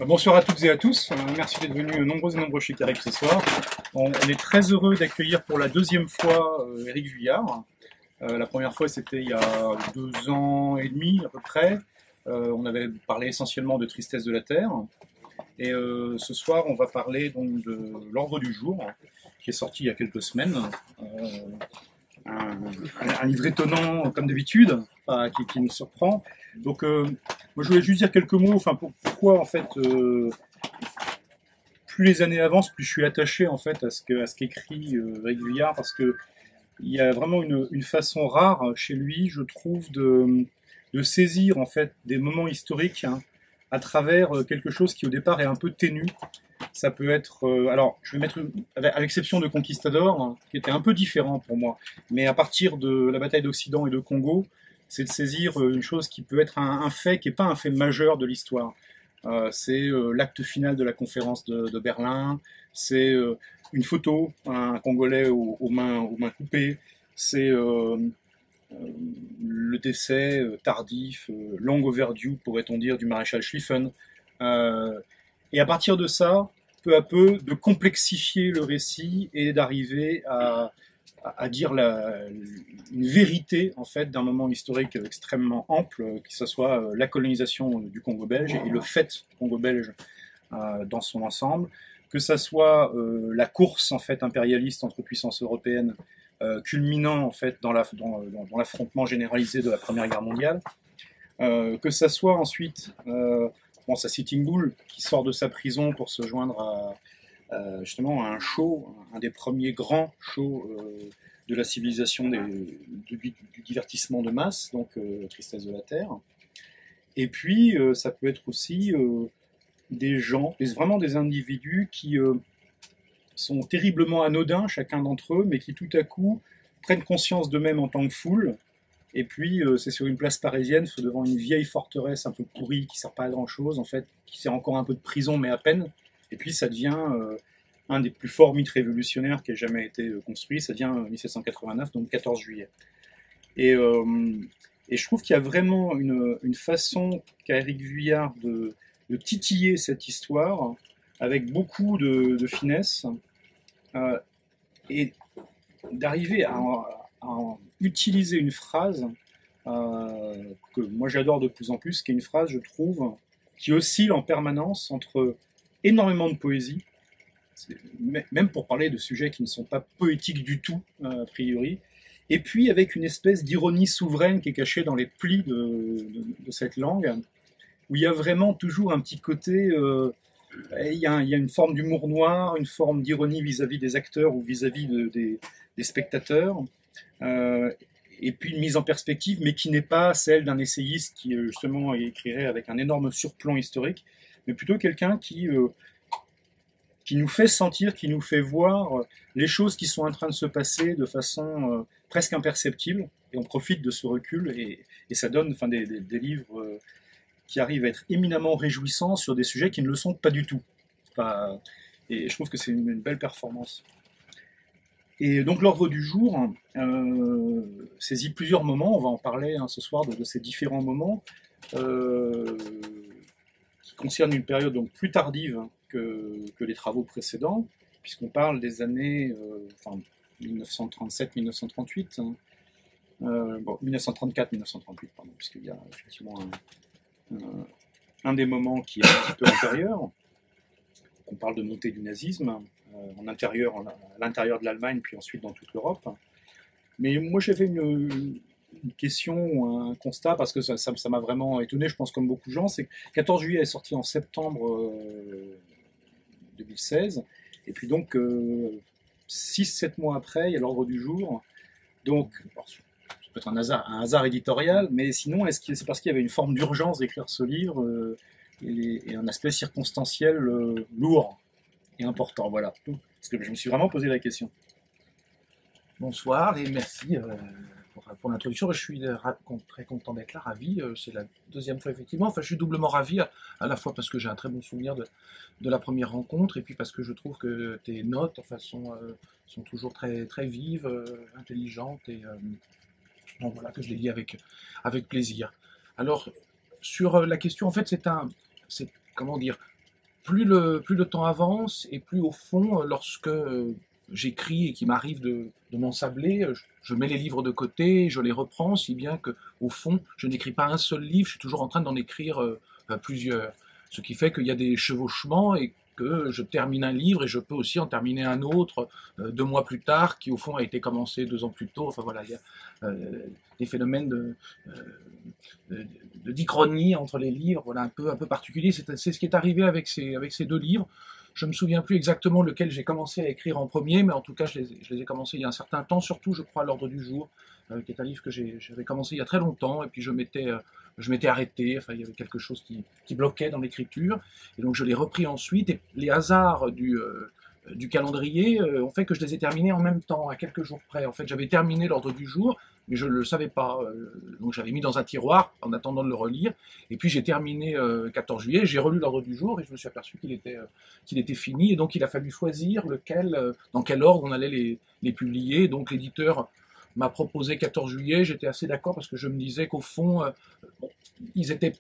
Bonsoir à toutes et à tous. Merci d'être venus nombreux et nombreux chez Carib ce soir. On est très heureux d'accueillir pour la deuxième fois Éric Vuillard. La première fois, c'était il y a 2 ans et demi à peu près. On avait parlé essentiellement de Tristesse de la Terre. Et ce soir, on va parler donc de L'Ordre du Jour, qui est sorti il y a quelques semaines. Un livre étonnant, comme d'habitude, qui nous surprend. Donc, moi, je voulais juste dire quelques mots. Pourquoi, en fait, plus les années avancent, plus je suis attaché, en fait, à ce qu'écrit Éric Vuillard, parce que il y a vraiment une façon rare chez lui, je trouve, de saisir, en fait, des moments historiques, hein, à travers quelque chose qui, au départ, est un peu ténu. Ça peut être... alors, je vais mettre, à l'exception de Conquistador, hein, qui était un peu différent pour moi, mais à partir de la bataille d'Occident et de Congo, c'est de saisir une chose qui peut être un fait qui n'est pas un fait majeur de l'histoire. C'est l'acte final de la conférence de Berlin, c'est une photo, un Congolais aux mains coupées, c'est le décès tardif, long overdue, pourrait-on dire, du maréchal Schlieffen. Et à partir de ça, peu à peu, de complexifier le récit et d'arriver à dire une vérité en fait d'un moment historique extrêmement ample, que ce soit la colonisation du Congo belge et le fait Congo-belge dans son ensemble, que ce soit la course en fait impérialiste entre puissances européennes, culminant en fait dans l'affrontement généralisé de la Première Guerre mondiale, que ça soit ensuite sa Sitting Bull qui sort de sa prison pour se joindre justement à un show, un des premiers grands shows de la civilisation du divertissement de masse, donc Tristesse de la Terre. Et puis ça peut être aussi des gens, vraiment des individus qui sont terriblement anodins, chacun d'entre eux, mais qui tout à coup prennent conscience d'eux-mêmes en tant que foule. Et puis c'est sur une place parisienne, devant une vieille forteresse un peu pourrie qui ne sert pas à grand-chose, en fait, qui sert encore un peu de prison, mais à peine. Et puis ça devient un des plus forts mythes révolutionnaires qui ait jamais été construit. Ça devient 1789, donc 14 juillet. Et je trouve qu'il y a vraiment une façon qu'a Éric Vuillard de titiller cette histoire avec beaucoup de finesse et d'arriver à utiliser une phrase que moi j'adore de plus en plus, qui est une phrase, je trouve, qui oscille en permanence entre énormément de poésie, même pour parler de sujets qui ne sont pas poétiques du tout, a priori, et puis avec une espèce d'ironie souveraine qui est cachée dans les plis de cette langue, où il y a vraiment toujours un petit côté... il y a une forme d'humour noir, une forme d'ironie vis-à-vis des acteurs ou vis-à-vis des spectateurs, et puis une mise en perspective, mais qui n'est pas celle d'un essayiste qui justement écrirait avec un énorme surplomb historique, mais plutôt quelqu'un qui nous fait sentir, qui nous fait voir les choses qui sont en train de se passer de façon presque imperceptible, et on profite de ce recul, et ça donne des livres qui arrivent à être éminemment réjouissants sur des sujets qui ne le sont pas du tout. Et je trouve que c'est une belle performance. Et donc l'ordre du jour saisit plusieurs moments, on va en parler ce soir de ces différents moments, qui concernent une période donc plus tardive que les travaux précédents, puisqu'on parle des années 1937-1938, 1934-1938, pardon, puisqu'il y a effectivement un des moments qui est un petit peu antérieur. On parle de montée du nazisme à l'intérieur de l'Allemagne, puis ensuite dans toute l'Europe. Mais moi j'avais une question, un constat, parce que ça m'a vraiment étonné, je pense comme beaucoup de gens, c'est que 14 juillet est sorti en septembre 2016, et puis donc 6-7 mois après, il y a l'ordre du jour. Donc, alors, ça peut être un hasard éditorial, mais sinon, est-ce que c'est parce qu'il y avait une forme d'urgence d'écrire ce livre et un aspect circonstanciel lourd et important, voilà. Parce que je me suis vraiment posé la question. Bonsoir et merci pour l'introduction. Je suis très content d'être là, ravi. C'est la deuxième fois effectivement. Enfin, je suis doublement ravi, à la fois parce que j'ai un très bon souvenir de la première rencontre, et puis parce que je trouve que tes notes sont toujours très, très vives, intelligentes, et bon, voilà, que je les lis avec plaisir. Alors, sur la question, en fait, comment dire, plus le temps avance et plus au fond, lorsque j'écris et qu'il m'arrive de m'ensabler, je mets les livres de côté, je les reprends, si bien que au fond, je n'écris pas un seul livre, je suis toujours en train d'en écrire plusieurs. Ce qui fait qu'il y a des chevauchements et que je termine un livre et je peux aussi en terminer un autre 2 mois plus tard, qui au fond a été commencé 2 ans plus tôt. Enfin voilà, il y a des phénomènes de dichronie entre les livres, voilà, un peu particulier. C'est ce qui est arrivé avec ces 2 livres. Je ne me souviens plus exactement lequel j'ai commencé à écrire en premier, mais en tout cas, je les ai commencés il y a un certain temps, surtout, je crois, à l'ordre du jour, qui est un livre que j'avais commencé il y a très longtemps, et puis je m'étais arrêté, enfin, il y avait quelque chose qui bloquait dans l'écriture, et donc je l'ai repris ensuite, et les hasards du calendrier ont fait que je les ai terminés en même temps, à quelques jours près. En fait, j'avais terminé l'ordre du jour, mais je ne le savais pas. Donc j'avais mis dans un tiroir en attendant de le relire. Et puis j'ai terminé 14 juillet, j'ai relu l'ordre du jour et je me suis aperçu qu'il était fini. Et donc il a fallu choisir dans quel ordre on allait les publier. Donc l'éditeur m'a proposé 14 juillet, j'étais assez d'accord parce que je me disais qu'au fond, bon,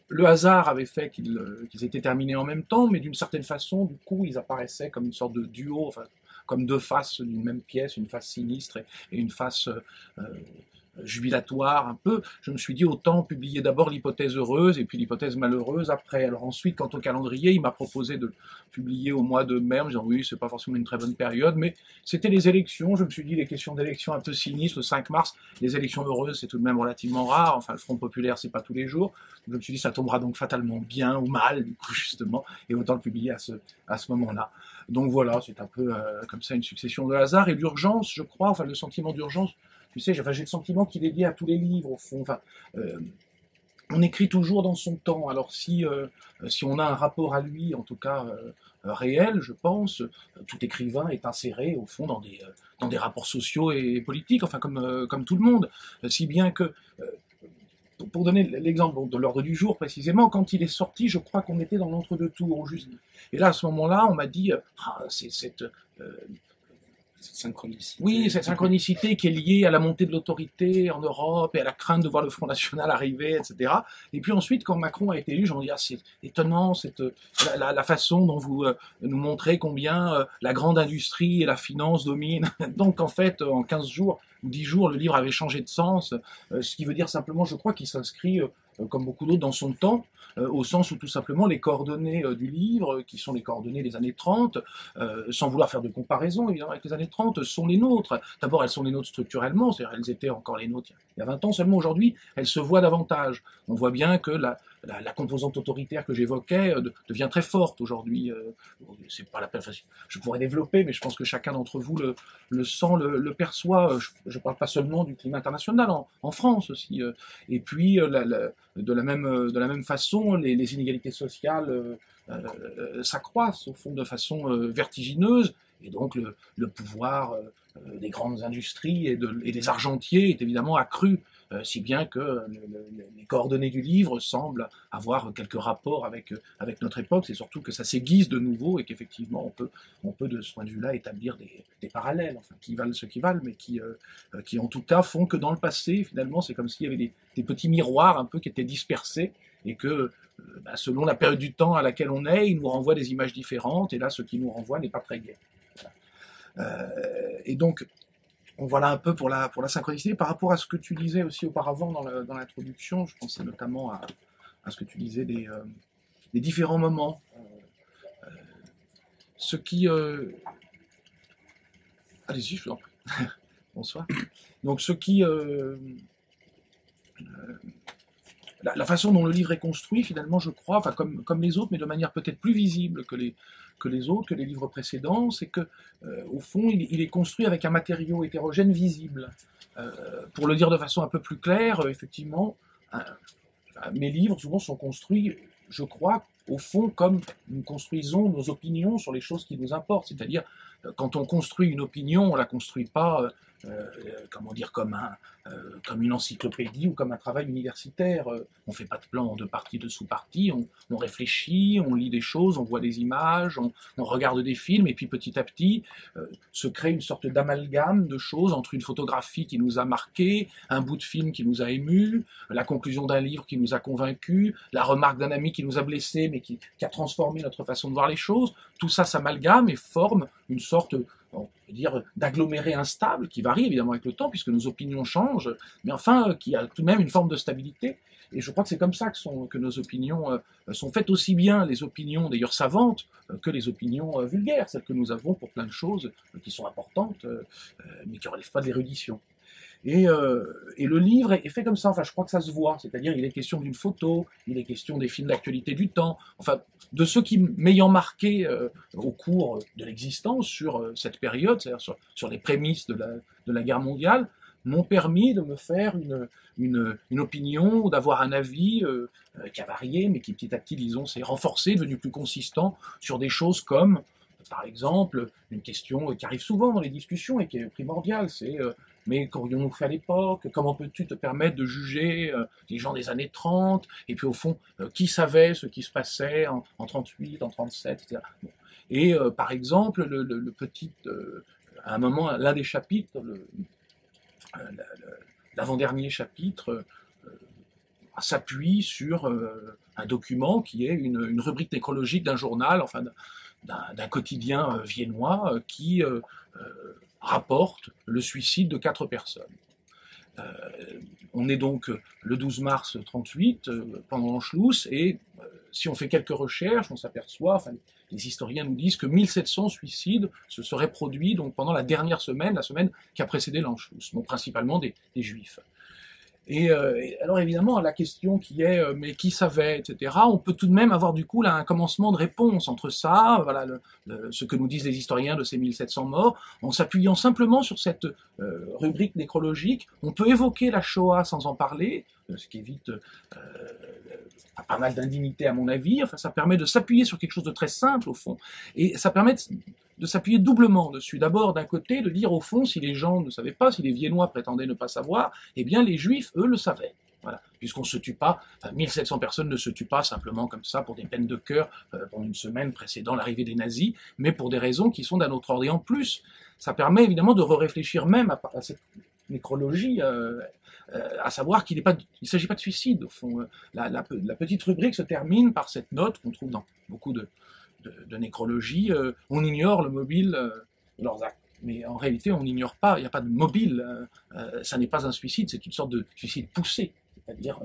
le hasard avait fait qu'ils étaient terminés en même temps, mais d'une certaine façon, du coup, ils apparaissaient comme une sorte de duo, enfin, comme 2 faces d'une même pièce, une face sinistre et une face jubilatoire un peu. Je me suis dit autant publier d'abord l'hypothèse heureuse et puis l'hypothèse malheureuse après. Alors ensuite, quant au calendrier, il m'a proposé de publier au mois de mai en me disant oui, c'est pas forcément une très bonne période, mais c'était les élections. Je me suis dit les questions d'élections un peu sinistres, le 5 mars, les élections heureuses, c'est tout de même relativement rare. Enfin, le Front populaire, c'est pas tous les jours. Je me suis dit ça tombera donc fatalement bien ou mal, du coup, justement, et autant le publier à ce moment-là. Donc voilà, c'est un peu comme ça une succession de hasards et d'urgence, je crois, enfin le sentiment d'urgence. Tu sais, j'ai le sentiment qu'il est lié à tous les livres, au fond. Enfin, on écrit toujours dans son temps. Alors si on a un rapport à lui, en tout cas réel, je pense, tout écrivain est inséré, au fond, dans des rapports sociaux et politiques, enfin, comme tout le monde. Si bien que, pour donner l'exemple de l'ordre du jour précisément, quand il est sorti, je crois qu'on était dans l'entre-deux-tours, juste. Et là, à ce moment-là, on m'a dit, c'est cette synchronicité. Oui, cette synchronicité qui est liée à la montée de l'autorité en Europe et à la crainte de voir le Front National arriver, etc. Et puis ensuite, quand Macron a été élu, j'en dis, c'est étonnant la façon dont vous nous montrez combien la grande industrie et la finance dominent. Donc en fait, en 15 jours ou 10 jours, le livre avait changé de sens, ce qui veut dire simplement, je crois, qu'il s'inscrit comme beaucoup d'autres, dans son temps, au sens où tout simplement les coordonnées du livre, qui sont les coordonnées des années 30, sans vouloir faire de comparaison évidemment avec les années 30, sont les nôtres. D'abord, elles sont les nôtres structurellement, c'est-à-dire elles étaient encore les nôtres il y a 20 ans, seulement aujourd'hui, elles se voient davantage. On voit bien que la composante autoritaire que j'évoquais devient très forte aujourd'hui. C'est pas la peine, je pourrais développer, mais je pense que chacun d'entre vous le sent, le perçoit. Je parle pas seulement du climat international, en France aussi. Et puis, de la même façon, les inégalités sociales s'accroissent au fond de façon vertigineuse, et donc le pouvoir des grandes industries et des argentiers est évidemment accru, si bien que les coordonnées du livre semblent avoir quelques rapports avec notre époque. C'est surtout que ça s'aiguise de nouveau et qu'effectivement on peut de ce point de vue-là établir des parallèles, enfin, qui valent ce qui valent, mais qui en tout cas font que dans le passé, finalement, c'est comme s'il y avait des petits miroirs un peu qui étaient dispersés et que selon la période du temps à laquelle on est, il nous renvoie des images différentes, et là, ce qui nous renvoie n'est pas très gai. Et donc, voilà un peu pour la synchronicité. Par rapport à ce que tu disais aussi auparavant dans l'introduction, je pensais notamment à ce que tu disais des différents moments. Ce qui... Allez-y, je vous en prie. Bonsoir. Donc, ce qui... la façon dont le livre est construit, finalement, je crois, enfin, comme les autres, mais de manière peut-être plus visible que les autres, que les livres précédents, c'est que, au fond, il est construit avec un matériau hétérogène visible. Pour le dire de façon un peu plus claire, effectivement, mes livres souvent sont construits, je crois, au fond, comme nous construisons nos opinions sur les choses qui nous importent. C'est-à-dire, quand on construit une opinion, on ne la construit pas comment dire, comme une encyclopédie ou comme un travail universitaire. On ne fait pas de plan de partie, de sous-partie, on réfléchit, on lit des choses, on voit des images, on regarde des films, et puis petit à petit se crée une sorte d'amalgame de choses entre une photographie qui nous a marqué, un bout de film qui nous a ému, la conclusion d'un livre qui nous a convaincu, la remarque d'un ami qui nous a blessés mais qui a transformé notre façon de voir les choses. Tout ça s'amalgame et forme une sorte, on peut dire, d'aggloméré instable qui varie évidemment avec le temps puisque nos opinions changent, mais enfin qui a tout de même une forme de stabilité. Et je crois que c'est comme ça que nos opinions sont faites, aussi bien les opinions d'ailleurs savantes que les opinions vulgaires, celles que nous avons pour plein de choses qui sont importantes, mais qui ne relèvent pas de l'érudition. Et le livre est fait comme ça, enfin je crois que ça se voit, c'est-à-dire il est question d'une photo, il est question des films d'actualité du temps, enfin de ceux qui m'ayant marqué au cours de l'existence sur cette période, c'est-à-dire sur les prémices de la guerre mondiale, m'ont permis de me faire une opinion, d'avoir un avis qui a varié, mais qui petit à petit, disons, s'est renforcé, devenu plus consistant sur des choses comme, par exemple, une question qui arrive souvent dans les discussions et qui est primordiale, c'est mais qu'aurions-nous fait à l'époque? Comment peux-tu te permettre de juger les gens des années 30? Et puis au fond, qui savait ce qui se passait en 38, en 37, etc. Bon. Et par exemple, le petit, à un moment, l'un des chapitres, l'avant-dernier chapitre s'appuie sur un document qui est une rubrique nécrologique d'un journal, enfin d'un quotidien viennois qui rapporte le suicide de 4 personnes. On est donc le 12 mars 38 pendant l'Anschluss et si on fait quelques recherches, on s'aperçoit, enfin, les historiens nous disent que 1700 suicides se seraient produits donc, pendant la dernière semaine, la semaine qui a précédé l'Anschluss, donc principalement des juifs. Et alors évidemment, la question qui est mais qui savait, etc., on peut tout de même avoir du coup là un commencement de réponse entre ça, voilà ce que nous disent les historiens de ces 1700 morts, en s'appuyant simplement sur cette rubrique nécrologique, on peut évoquer la Shoah sans en parler, ce qui évite pas mal d'indignité à mon avis, enfin ça permet de s'appuyer sur quelque chose de très simple au fond, et ça permet de s'appuyer doublement dessus. D'abord, d'un côté, de dire au fond, si les gens ne savaient pas, si les Viennois prétendaient ne pas savoir, eh bien les Juifs, eux, le savaient. Voilà. Puisqu'on se tue pas, 1700 personnes ne se tuent pas simplement comme ça pour des peines de cœur pendant une semaine précédant l'arrivée des nazis, mais pour des raisons qui sont d'un autre ordre. Et en plus, ça permet évidemment de réfléchir même à cette nécrologie, à savoir qu'il ne s'agit pas de suicide. Au fond, la petite rubrique se termine par cette note qu'on trouve dans beaucoup de nécrologie, on ignore le mobile de leurs actes. Mais en réalité, on n'ignore pas, il n'y a pas de mobile, ça n'est pas un suicide, c'est une sorte de suicide poussé. C'est-à-dire,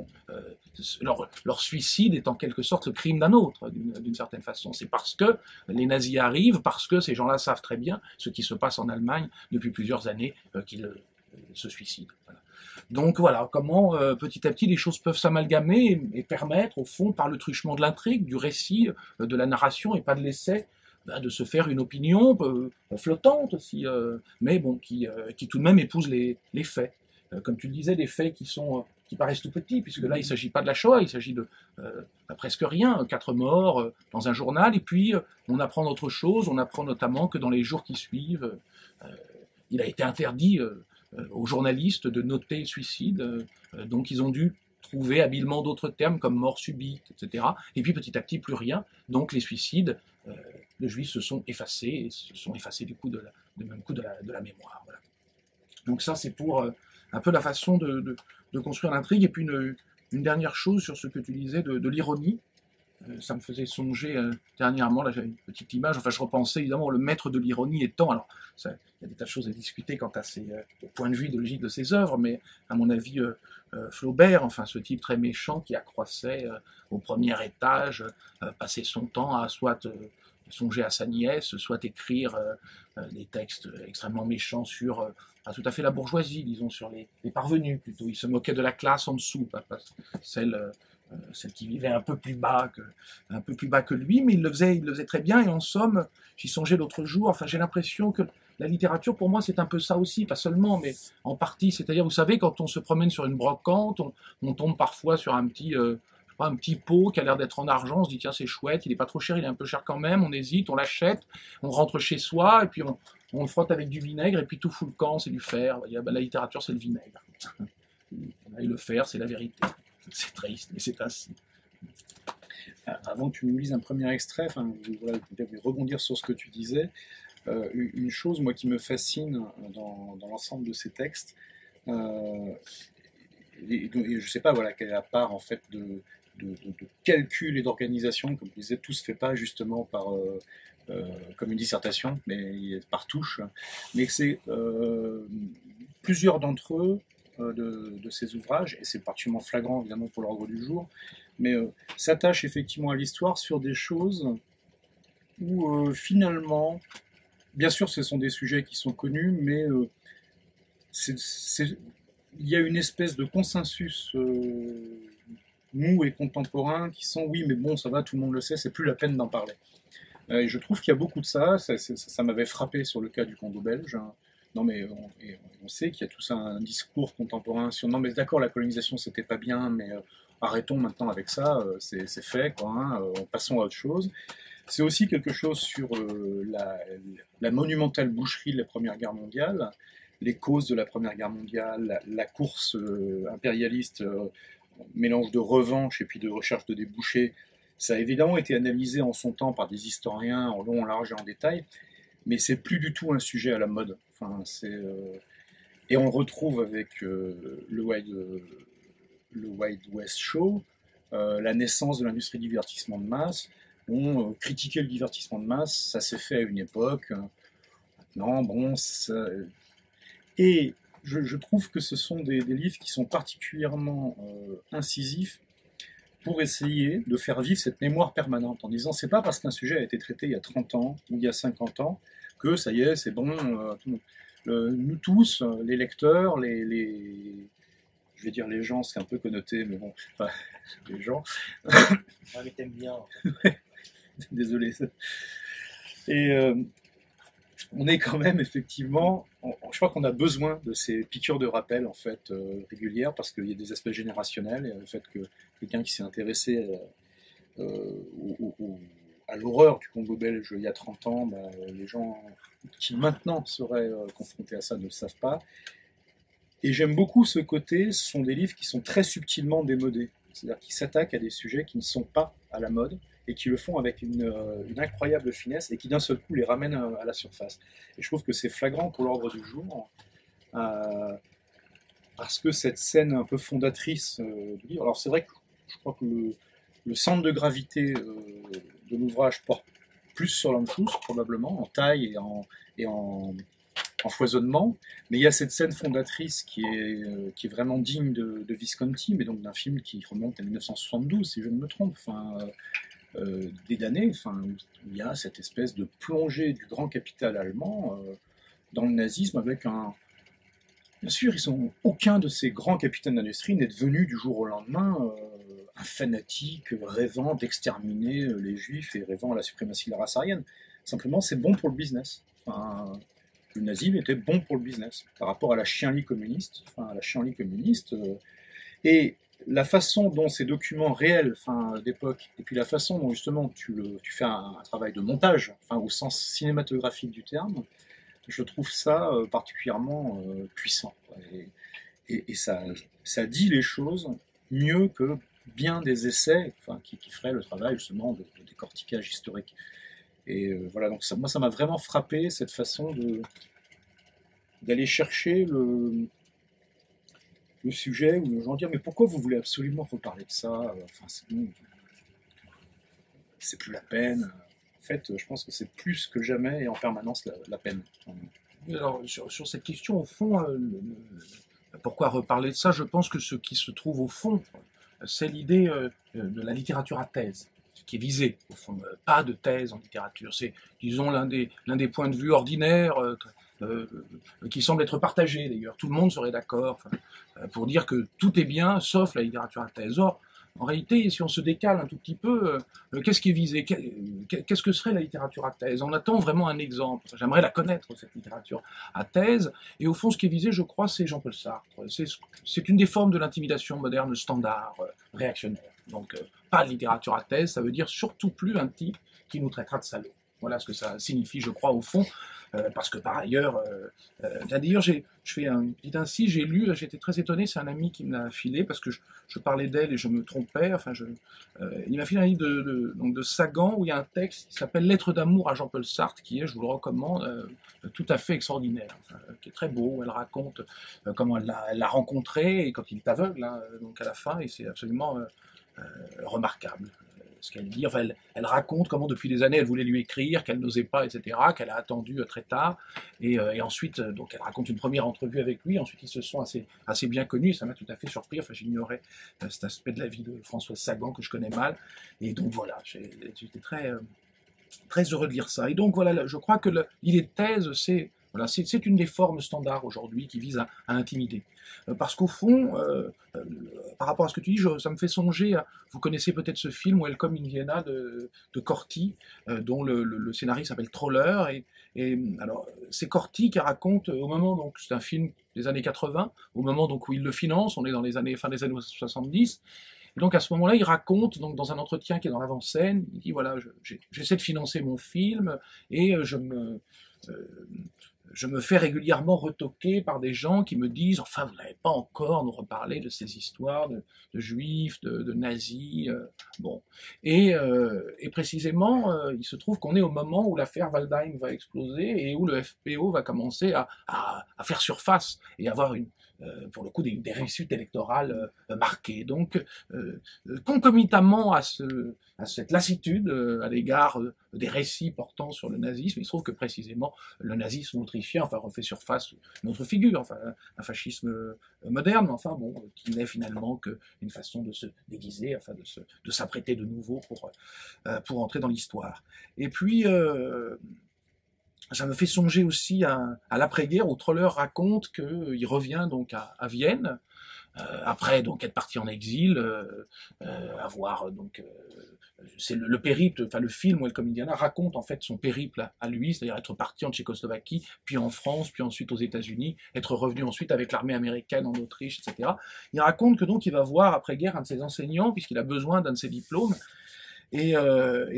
leur suicide est en quelque sorte le crime d'un autre, d'une certaine façon. C'est parce que les nazis arrivent, parce que ces gens-là savent très bien ce qui se passe en Allemagne depuis plusieurs années, qu'ils se suicident. Voilà. Donc voilà, comment petit à petit les choses peuvent s'amalgamer et permettre, au fond, par le truchement de l'intrigue, du récit, de la narration, et pas de l'essai, de se faire une opinion flottante aussi, mais bon, qui tout de même épouse les faits. Comme tu le disais, des faits qui paraissent tout petits, puisque là, il ne s'agit pas de la Shoah, il s'agit de presque rien, 4 morts dans un journal, et puis on apprend d'autres choses, on apprend notamment que dans les jours qui suivent, il a été interdit aux journalistes de noter suicide, donc ils ont dû trouver habilement d'autres termes comme mort subite, etc. Et puis petit à petit, plus rien, donc les suicides de juifs se sont effacés, et se sont effacés du coup de la mémoire. Voilà. Donc ça, c'est pour un peu la façon de construire l'intrigue. Et puis une dernière chose sur ce que tu disais de l'ironie. Ça me faisait songer dernièrement, là j'avais une petite image, enfin je repensais évidemment le maître de l'ironie étant, alors il y a des tas de choses à discuter quant à au point de vue idéologique de ses œuvres, mais à mon avis Flaubert, enfin ce type très méchant qui accroissait au premier étage, passait son temps à soit songer à sa nièce, soit écrire des textes extrêmement méchants sur pas tout à fait la bourgeoisie, disons sur les parvenus plutôt. Il se moquait de la classe en dessous, pas celle qui vivait un peu plus bas que lui, mais il le faisait très bien, et en somme, j'y songeais l'autre jour, enfin j'ai l'impression que la littérature, pour moi, c'est un peu ça aussi, pas seulement, mais en partie, c'est-à-dire, vous savez, quand on se promène sur une brocante, on tombe parfois sur un petit pot qui a l'air d'être en argent, on se dit tiens c'est chouette, il est pas trop cher, il est un peu cher quand même, on hésite, on l'achète, on rentre chez soi, et puis on le frotte avec du vinaigre et puis tout fout le camp, c'est du fer. La littérature, c'est le vinaigre. Et le fer, c'est la vérité. C'est triste, mais c'est ainsi. Avant que tu nous lises un premier extrait, voilà, je vais rebondir sur ce que tu disais. Une chose, moi, qui me fascine dans l'ensemble de ces textes, et je ne sais pas, voilà, quelle est la part en fait de calcul et d'organisation, comme je disais, tout se fait pas justement comme une dissertation, mais par touche, mais que c'est plusieurs d'entre eux de ces ouvrages, et c'est particulièrement flagrant évidemment pour l'ordre du jour, mais s'attachent effectivement à l'histoire sur des choses où finalement, bien sûr ce sont des sujets qui sont connus, mais il y a une espèce de consensus mou et contemporain qui sont oui mais bon ça va, tout le monde le sait, c'est plus la peine d'en parler. Et je trouve qu'il y a beaucoup de ça m'avait frappé sur le cas du Congo belge. Hein. Non mais on sait qu'il y a tout ça un discours contemporain sur non mais d'accord la colonisation c'était pas bien mais arrêtons maintenant avec ça, c'est fait quoi, hein, passons à autre chose. C'est aussi quelque chose sur la monumentale boucherie de la Première Guerre mondiale, les causes de la Première Guerre mondiale, la course impérialiste, mélange de revanche et puis de recherche de débouchés. Ça a évidemment été analysé en son temps par des historiens en long, en large et en détail, mais c'est plus du tout un sujet à la mode. Enfin, et on le retrouve avec le Wild West Show, la naissance de l'industrie du divertissement de masse. On critiquait le divertissement de masse, ça s'est fait à une époque. Maintenant, bon, et je trouve que ce sont des livres qui sont particulièrement incisifs pour essayer de faire vivre cette mémoire permanente en disant c'est pas parce qu'un sujet a été traité il y a 30 ans ou il y a 50 ans que ça y est, c'est bon. Nous tous, les lecteurs, je vais dire les gens, c'est un peu connoté, mais bon, enfin, les gens. Ah, mais t'aimes bien. En fait. Désolé. Et on est quand même effectivement, je crois qu'on a besoin de ces piqûres de rappel en fait régulières parce qu'il y a des aspects générationnels et le fait que quelqu'un qui s'est intéressé à l'horreur du Congo belge il y a 30 ans, bah, les gens qui maintenant seraient confrontés à ça ne le savent pas. Et j'aime beaucoup ce côté, ce sont des livres qui sont très subtilement démodés, c'est-à-dire qui s'attaquent à des sujets qui ne sont pas à la mode, et qui le font avec une incroyable finesse et qui d'un seul coup les ramènent à la surface. Et je trouve que c'est flagrant pour l'ordre du jour, parce que cette scène un peu fondatrice du livre, alors c'est vrai que je crois que le centre de gravité de l'ouvrage porte plus sur l'Anschluss, probablement, en taille et en foisonnement, mais il y a cette scène fondatrice qui est vraiment digne de Visconti, mais donc d'un film qui remonte à 1972, si je ne me trompe, des damnés, où il y a cette espèce de plongée du grand capital allemand dans le nazisme avec un... Bien sûr, aucun de ces grands capitaines d'industrie n'est devenu du jour au lendemain un fanatique rêvant d'exterminer les juifs et rêvant à la suprématie de la race aryenne. Simplement, c'est bon pour le business. Le nazisme était bon pour le business par rapport à la chienlit communiste. Et la façon dont ces documents réels d'époque, et puis la façon dont justement tu fais un travail de montage, au sens cinématographique du terme, je trouve ça particulièrement puissant. Et ça dit les choses mieux que bien des essais qui feraient le travail justement de décortiquage historique. Et voilà, donc moi ça m'a vraiment frappé cette façon d'aller chercher le sujet où les gens disent mais pourquoi vous voulez absolument reparler de ça, c'est bon, c'est plus la peine. En fait, je pense que c'est plus que jamais et en permanence la peine. Alors, sur cette question, au fond, pourquoi reparler de ça? Je pense que ce qui se trouve au fond, c'est l'idée de la littérature à thèse, qui est visée, au fond. Pas de thèse en littérature. C'est, disons, l'un des points de vue ordinaires qui semble être partagé, d'ailleurs. Tout le monde serait d'accord pour dire que tout est bien, sauf la littérature à thèse. Or, en réalité, si on se décale un tout petit peu, qu'est-ce qui est visé? Qu'est-ce que serait la littérature à thèse? On attend vraiment un exemple. J'aimerais la connaître, cette littérature à thèse. Et au fond, ce qui est visé, je crois, c'est Jean-Paul Sartre. C'est une des formes de l'intimidation moderne standard, réactionnaire. Donc, pas de littérature à thèse, ça veut dire surtout plus un type qui nous traitera de salauds. Voilà ce que ça signifie, je crois, au fond. Parce que par ailleurs, d'ailleurs, je fais un petit ainsi, j'ai lu, j'étais très étonné, c'est un ami qui me l'a filé, parce que je parlais d'elle et je me trompais, enfin, il m'a filé un livre donc de Sagan, où il y a un texte qui s'appelle Lettre d'amour à Jean-Paul Sartre, qui est, je vous le recommande, tout à fait extraordinaire, enfin, qui est très beau, où elle raconte comment elle l'a rencontré, et quand il est aveugle, hein, donc à la fin, et c'est absolument remarquable. Ce qu'elle dit, enfin, elle raconte comment depuis des années elle voulait lui écrire, qu'elle n'osait pas, etc., qu'elle a attendu très tard, et ensuite, donc elle raconte une première entrevue avec lui, ensuite ils se sont assez bien connus, et ça m'a tout à fait surpris, enfin j'ignorais cet aspect de la vie de Françoise Sagan que je connais mal, et donc voilà, j'étais très heureux de lire ça. Et donc voilà, je crois que l'idée de thèse, c'est une des formes standards aujourd'hui qui vise à intimider. Parce qu'au fond, par rapport à ce que tu dis, ça me fait songer vous connaissez peut-être ce film Welcome in Vienna de Corti, dont le scénario s'appelle Troller, et alors c'est Corti qui raconte au moment, donc c'est un film des années 80, au moment donc où il le finance, on est dans fin des années 70. Et donc à ce moment-là, il raconte, donc dans un entretien qui est dans l'avant-scène, il dit voilà, j'essaie de financer mon film et je me fais régulièrement retoquer par des gens qui me disent enfin vous n'avez pas encore nous reparlé de ces histoires de juifs, de nazis, bon. Et précisément, il se trouve qu'on est au moment où l'affaire Waldheim va exploser et où le FPO va commencer à faire surface et avoir pour le coup des réussites électorales marquées. Donc, concomitamment à cette lassitude à l'égard des récits portant sur le nazisme, il se trouve que précisément le nazisme autrichien refait surface une autre figure, enfin un fascisme moderne, enfin bon, qui n'est finalement qu'une façon de se déguiser, enfin de s'apprêter de nouveau pour entrer dans l'histoire. Et puis ça me fait songer aussi à l'après-guerre où Troller raconte qu'il revient donc à Vienne, après donc être parti en exil, avoir donc c'est le périple, enfin le film Welcome Indiana raconte en fait son périple à lui, c'est-à-dire être parti en Tchécoslovaquie, puis en France, puis ensuite aux États-Unis, être revenu ensuite avec l'armée américaine en Autriche, etc. Il raconte que donc il va voir après-guerre un de ses enseignants puisqu'il a besoin d'un de ses diplômes. Et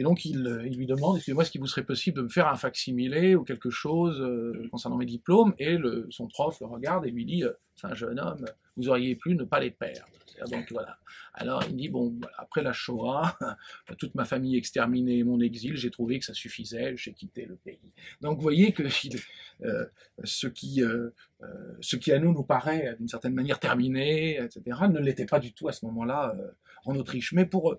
donc il lui demande, excusez-moi, est-ce qu'il vous serait possible de me faire un fac-similé ou quelque chose concernant mes diplômes? Et son prof le regarde et lui dit, c'est un jeune homme, vous auriez pu ne pas les perdre. Donc voilà. Alors il dit, bon, après la Shoah, toute ma famille exterminée et mon exil, j'ai trouvé que ça suffisait, j'ai quitté le pays. Donc vous voyez que ce qui à nous paraît d'une certaine manière terminé, etc., ne l'était pas du tout à ce moment-là en Autriche. Mais pour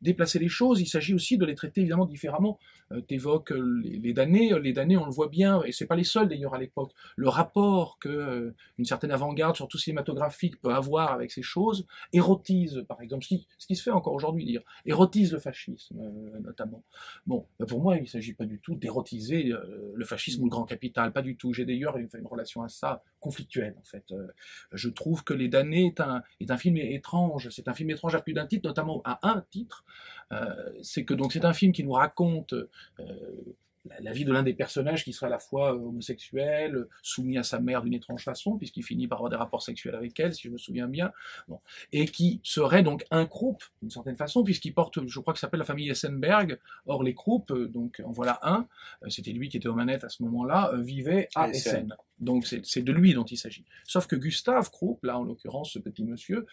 déplacer les choses, il s'agit aussi de les traiter évidemment différemment. T'évoques les damnés, on le voit bien, et c'est pas les seuls d'ailleurs à l'époque. Le rapport que une certaine avant-garde, surtout cinématographique, peut avoir avec ces choses, érotise, par exemple, ce qui se fait encore aujourd'hui, dire, érotise le fascisme, notamment. Bon, pour moi, il ne s'agit pas du tout d'érotiser le fascisme ou le grand capital, pas du tout. J'ai d'ailleurs une relation à ça conflictuelle, en fait. Je trouve que Les Damnés est un film étrange. C'est un film étrange à plus d'un titre, notamment à un titre. C'est que donc c'est un film qui nous raconte la vie de l'un des personnages qui sera à la fois homosexuel, soumis à sa mère d'une étrange façon, puisqu'il finit par avoir des rapports sexuels avec elle, si je me souviens bien, bon. Et qui serait donc un Krupp, d'une certaine façon, puisqu'il porte, je crois que ça s'appelle la famille Essenberg, or les Krupp, donc en voilà un, c'était lui qui était aux manettes à ce moment-là, vivait à Essen. Donc c'est de lui dont il s'agit. Sauf que Gustave Krupp, là en l'occurrence ce petit monsieur,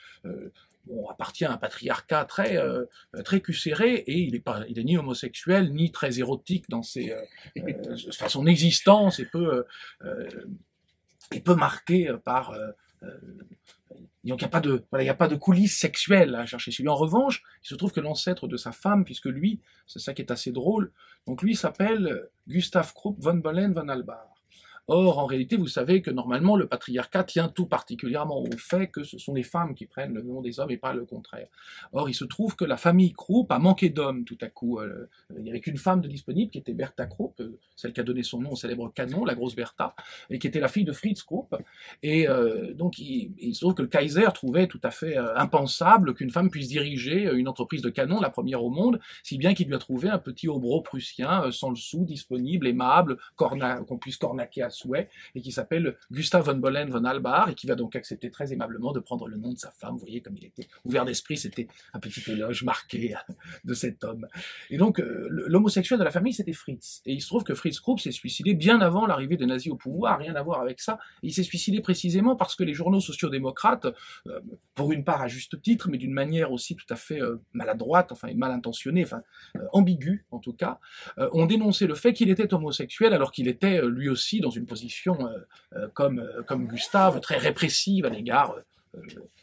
appartient à un patriarcat très cucéré, et il est ni homosexuel, ni très érotique dans son existence, est peu marqué par... donc il n'y a pas de coulisses sexuelles à chercher chez lui. En revanche, il se trouve que l'ancêtre de sa femme, puisque lui, c'est ça qui est assez drôle, donc lui s'appelle Gustav Krupp von Bohlen von Albach. Or, en réalité, vous savez que normalement, le patriarcat tient tout particulièrement au fait que ce sont les femmes qui prennent le nom des hommes et pas le contraire. Or, il se trouve que la famille Krupp a manqué d'hommes tout à coup. Il n'y avait qu'une femme de disponible qui était Bertha Krupp, celle qui a donné son nom au célèbre canon, la grosse Bertha, et qui était la fille de Fritz Krupp. Et donc, il se trouve que le Kaiser trouvait tout à fait impensable qu'une femme puisse diriger une entreprise de canon, la première au monde, si bien qu'il lui a trouvé un petit hobro prussien, sans le sou, disponible, aimable, qu'on puisse cornaquer à souhait, et qui s'appelle Gustav von Bohlen von Albach, et qui va donc accepter très aimablement de prendre le nom de sa femme. Vous voyez comme il était ouvert d'esprit, c'était un petit éloge marqué de cet homme. Et donc, l'homosexuel de la famille, c'était Fritz. Et il se trouve que Fritz Krupp s'est suicidé bien avant l'arrivée des nazis au pouvoir, rien à voir avec ça. Et il s'est suicidé précisément parce que les journaux sociodémocrates, pour une part à juste titre, mais d'une manière aussi tout à fait maladroite, enfin mal intentionnée, enfin ambiguë en tout cas, ont dénoncé le fait qu'il était homosexuel alors qu'il était lui aussi dans une position comme Gustave, très répressive à l'égard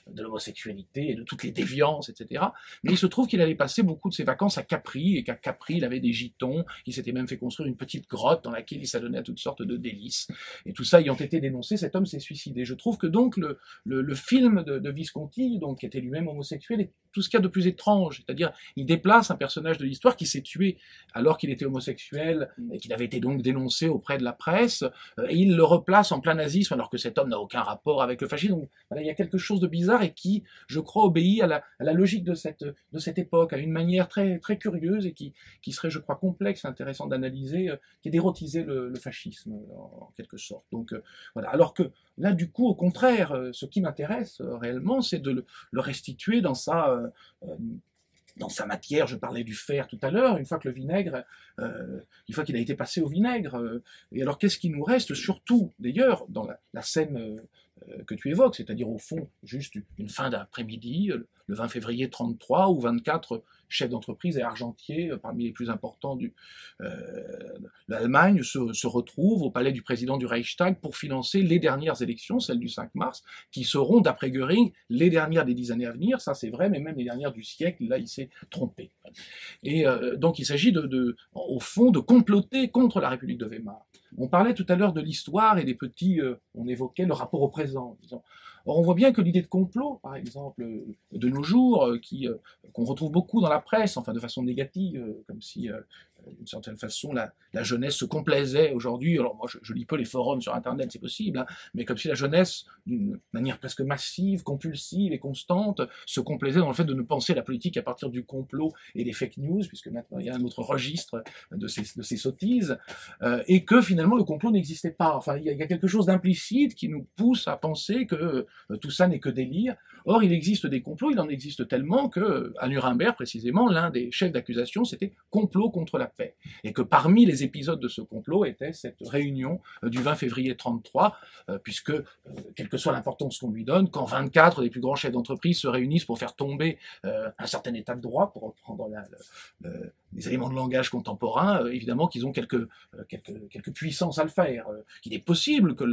de l'homosexualité et de toutes les déviances, etc. Mais il se trouve qu'il allait passer beaucoup de ses vacances à Capri, et qu'à Capri, il avait des gitons, il s'était même fait construire une petite grotte dans laquelle il s'adonnait à toutes sortes de délices. Et tout ça ayant été dénoncé, cet homme s'est suicidé. Je trouve que donc le film de Visconti, donc, qui était lui-même homosexuel, est tout ce qu'il y a de plus étrange. C'est-à-dire, il déplace un personnage de l'histoire qui s'est tué alors qu'il était homosexuel, et qu'il avait été donc dénoncé auprès de la presse, et il le replace en plein nazisme alors que cet homme n'a aucun rapport avec le fascisme. Donc, voilà, il y a quelque chose de bizarre et qui, je crois, obéit à la logique de cette époque, à une manière très, très curieuse et qui serait, je crois, complexe, intéressant d'analyser, qui est d'érotiser le fascisme, en quelque sorte. Donc, voilà. Alors que là, du coup, au contraire, ce qui m'intéresse réellement, c'est de le restituer dans sa matière. Je parlais du fer tout à l'heure, une fois que le vinaigre, une fois qu'il a été passé au vinaigre. Et alors, qu'est-ce qui nous reste, surtout, d'ailleurs, dans la scène que tu évoques, c'est-à-dire au fond, juste une fin d'après-midi, le 20 février 33, où 24 chefs d'entreprise et argentiers, parmi les plus importants de l'Allemagne, se retrouvent au palais du président du Reichstag pour financer les dernières élections, celles du 5 mars, qui seront, d'après Göring, les dernières des 10 années à venir. Ça c'est vrai, mais même les dernières du siècle, là il s'est trompé. Et donc il s'agit au fond de comploter contre la République de Weimar. On parlait tout à l'heure de l'histoire et des petits, on évoquait le rapport au présent, disons. Or, on voit bien que l'idée de complot, par exemple, de nos jours, qu'on retrouve beaucoup dans la presse, enfin de façon négative, comme si, d'une certaine façon, la jeunesse se complaisait aujourd'hui. Alors moi, je lis peu les forums sur Internet, c'est possible, hein, mais comme si la jeunesse, d'une manière presque massive, compulsive et constante, se complaisait dans le fait de ne penser la politique à partir du complot et des fake news, puisque maintenant il y a un autre registre de ces sottises, et que finalement le complot n'existait pas. Enfin, il y a quelque chose d'implicite qui nous pousse à penser que tout ça n'est que délire. Or, il existe des complots, il en existe tellement que, à Nuremberg précisément, l'un des chefs d'accusation, c'était complot contre la paix. Et que parmi les épisodes de ce complot était cette réunion du 20 février 33, puisque, quelle que soit l'importance qu'on lui donne, quand 24 des plus grands chefs d'entreprise se réunissent pour faire tomber un certain état de droit, pour reprendre les éléments de langage contemporains, évidemment qu'ils ont quelques puissances à le faire. Il est possible que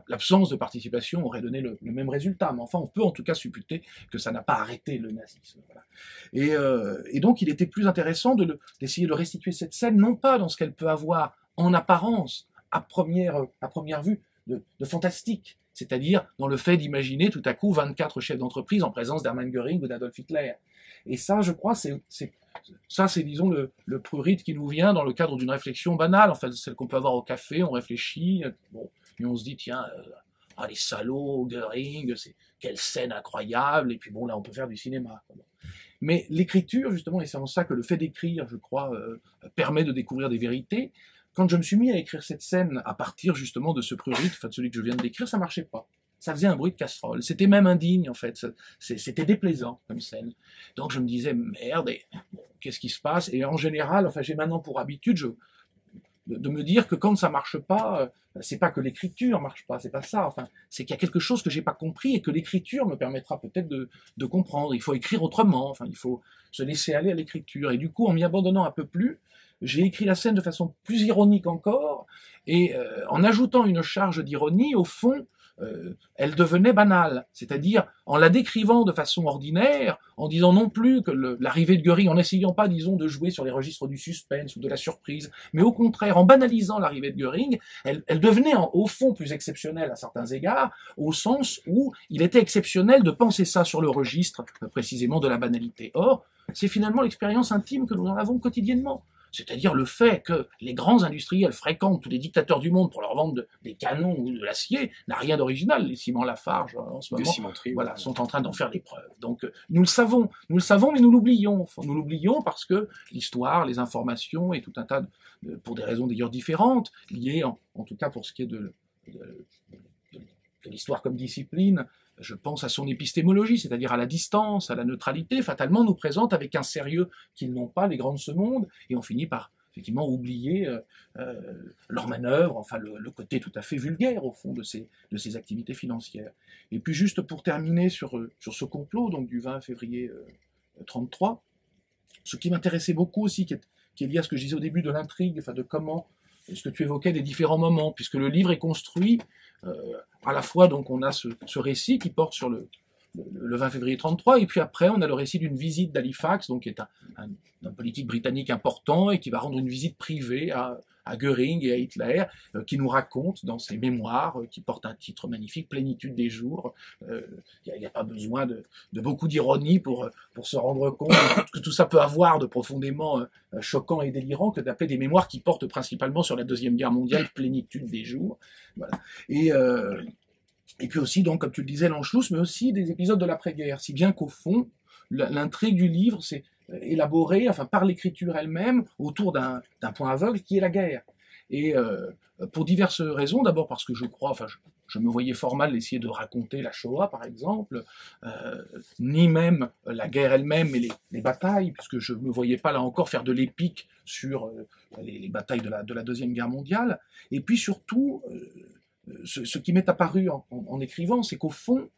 l'absence de participation aurait donné le même résultat, mais enfin on peut en tout cas supputer que ça n'a pas arrêté le nazisme. Voilà. Et donc il était plus intéressant d'essayer de restituer cette scène, non pas dans ce qu'elle peut avoir en apparence, à première vue, de fantastique, c'est-à-dire dans le fait d'imaginer tout à coup 24 chefs d'entreprise en présence d'Hermann Göring ou d'Adolf Hitler. Et ça, je crois, c'est disons le prurit qui nous vient dans le cadre d'une réflexion banale, en fait, celle qu'on peut avoir au café, on réfléchit, bon, et on se dit, tiens, les salauds, Göring, quelle scène incroyable, et puis bon, là, on peut faire du cinéma. Mais l'écriture, justement, et c'est en ça que le fait d'écrire, je crois, permet de découvrir des vérités. Quand je me suis mis à écrire cette scène à partir, justement, de ce prurit, enfin, de celui que je viens de décrire, ça marchait pas. Ça faisait un bruit de casserole. C'était même indigne, en fait. C'était déplaisant, comme scène. Donc, je me disais, merde, bon, qu'est-ce qui se passe? Et en général, enfin, j'ai maintenant pour habitude, de me dire que quand ça marche pas, c'est pas que l'écriture marche pas, c'est pas ça. Enfin, c'est qu'il y a quelque chose que j'ai pas compris et que l'écriture me permettra peut-être de comprendre. Il faut écrire autrement. Enfin, il faut se laisser aller à l'écriture. Et du coup, en m'y abandonnant un peu plus, j'ai écrit la scène de façon plus ironique encore, et en ajoutant une charge d'ironie, au fond, elle devenait banale, c'est-à-dire en la décrivant de façon ordinaire, en disant non plus que l'arrivée de Göring, en n'essayant pas, disons, de jouer sur les registres du suspense ou de la surprise, mais au contraire, en banalisant l'arrivée de Göring, elle devenait au fond plus exceptionnelle à certains égards, au sens où il était exceptionnel de penser ça sur le registre, précisément, de la banalité. Or, c'est finalement l'expérience intime que nous en avons quotidiennement. c'est-à-dire le fait que les grands industriels fréquentent tous les dictateurs du monde pour leur vendre des canons ou de l'acier, n'a rien d'original. Les ciments Lafarge, en ce moment, voilà, sont en train d'en faire des preuves. Donc nous le savons, mais nous l'oublions. Nous l'oublions parce que l'histoire, les informations et tout un tas pour des raisons d'ailleurs différentes, liées en tout cas pour ce qui est de l'histoire comme discipline, je pense à son épistémologie, c'est-à-dire à la distance, à la neutralité, fatalement nous présente avec un sérieux qu'ils n'ont pas, les grands de ce monde, et on finit par effectivement oublier leurs manœuvres, enfin le côté tout à fait vulgaire au fond de ces activités financières. Et puis juste pour terminer sur ce complot donc du 20 février 33, ce qui m'intéressait beaucoup aussi, qui est lié à ce que je disais au début de l'intrigue, enfin de comment, ce que tu évoquais des différents moments, puisque le livre est construit à la fois, donc on a ce récit qui porte sur le 20 février 33, et puis après on a le récit d'une visite d'Halifax, donc qui est un politique britannique important, et qui va rendre une visite privée à Göring et à Hitler, qui nous raconte dans ses mémoires, qui portent un titre magnifique, Plénitude des jours. Il n'y a pas besoin de beaucoup d'ironie pour se rendre compte que tout ça peut avoir de profondément choquant et délirant que d'appeler des mémoires qui portent principalement sur la Deuxième Guerre mondiale, Plénitude des jours. Voilà. Et puis aussi, donc, comme tu le disais, l'Anschluss, mais aussi des épisodes de l'après-guerre, si bien qu'au fond, l'intrigue du livre, c'est élaboré, enfin, par l'écriture elle-même, autour d'un point aveugle qui est la guerre. Et pour diverses raisons, d'abord parce que je crois, enfin, je me voyais fort mal d'essayer de raconter la Shoah, par exemple, ni même la guerre elle-même, mais les batailles, puisque je ne me voyais pas, là encore, faire de l'épique sur les batailles de la Deuxième Guerre mondiale. Et puis surtout, ce qui m'est apparu en écrivant, c'est qu'au fond,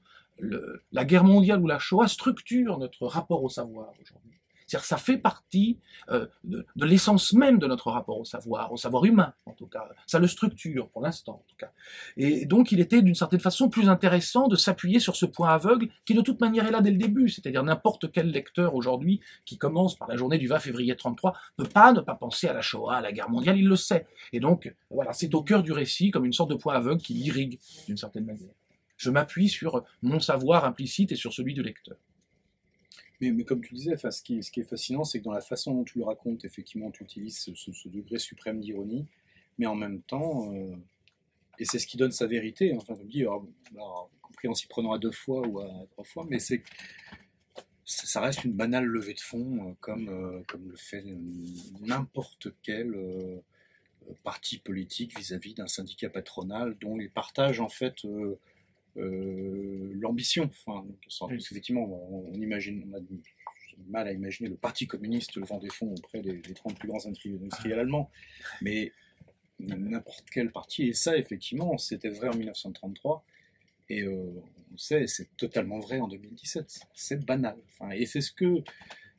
la guerre mondiale ou la Shoah structure notre rapport au savoir aujourd'hui. C'est-à-dire que ça fait partie de l'essence même de notre rapport au savoir humain en tout cas. Ça le structure pour l'instant en tout cas. Et donc il était d'une certaine façon plus intéressant de s'appuyer sur ce point aveugle qui de toute manière est là dès le début. C'est-à-dire n'importe quel lecteur aujourd'hui qui commence par la journée du 20 février 33 ne pas penser à la Shoah, à la guerre mondiale, il le sait. Et donc voilà, c'est au cœur du récit comme une sorte de point aveugle qui l'irrigue d'une certaine manière. Je m'appuie sur mon savoir implicite et sur celui du lecteur. Mais comme tu disais, ce qui est fascinant, c'est que dans la façon dont tu le racontes, effectivement, tu utilises ce degré suprême d'ironie, mais en même temps, et c'est ce qui donne sa vérité, enfin, je me dis, alors, y compris en s'y prenant à 2 fois ou à 3 fois, mais ça reste une banale levée de fonds, comme le fait n'importe quel parti politique vis-à-vis d'un syndicat patronal dont il partage en fait l'ambition. Enfin, effectivement, on a du mal à imaginer le Parti communiste levant des fonds auprès des 30 plus grands industriels allemands, mais n'importe quel parti, et ça, effectivement, c'était vrai en 1933, et on sait, c'est totalement vrai en 2017. C'est banal. Enfin, et c'est ce que,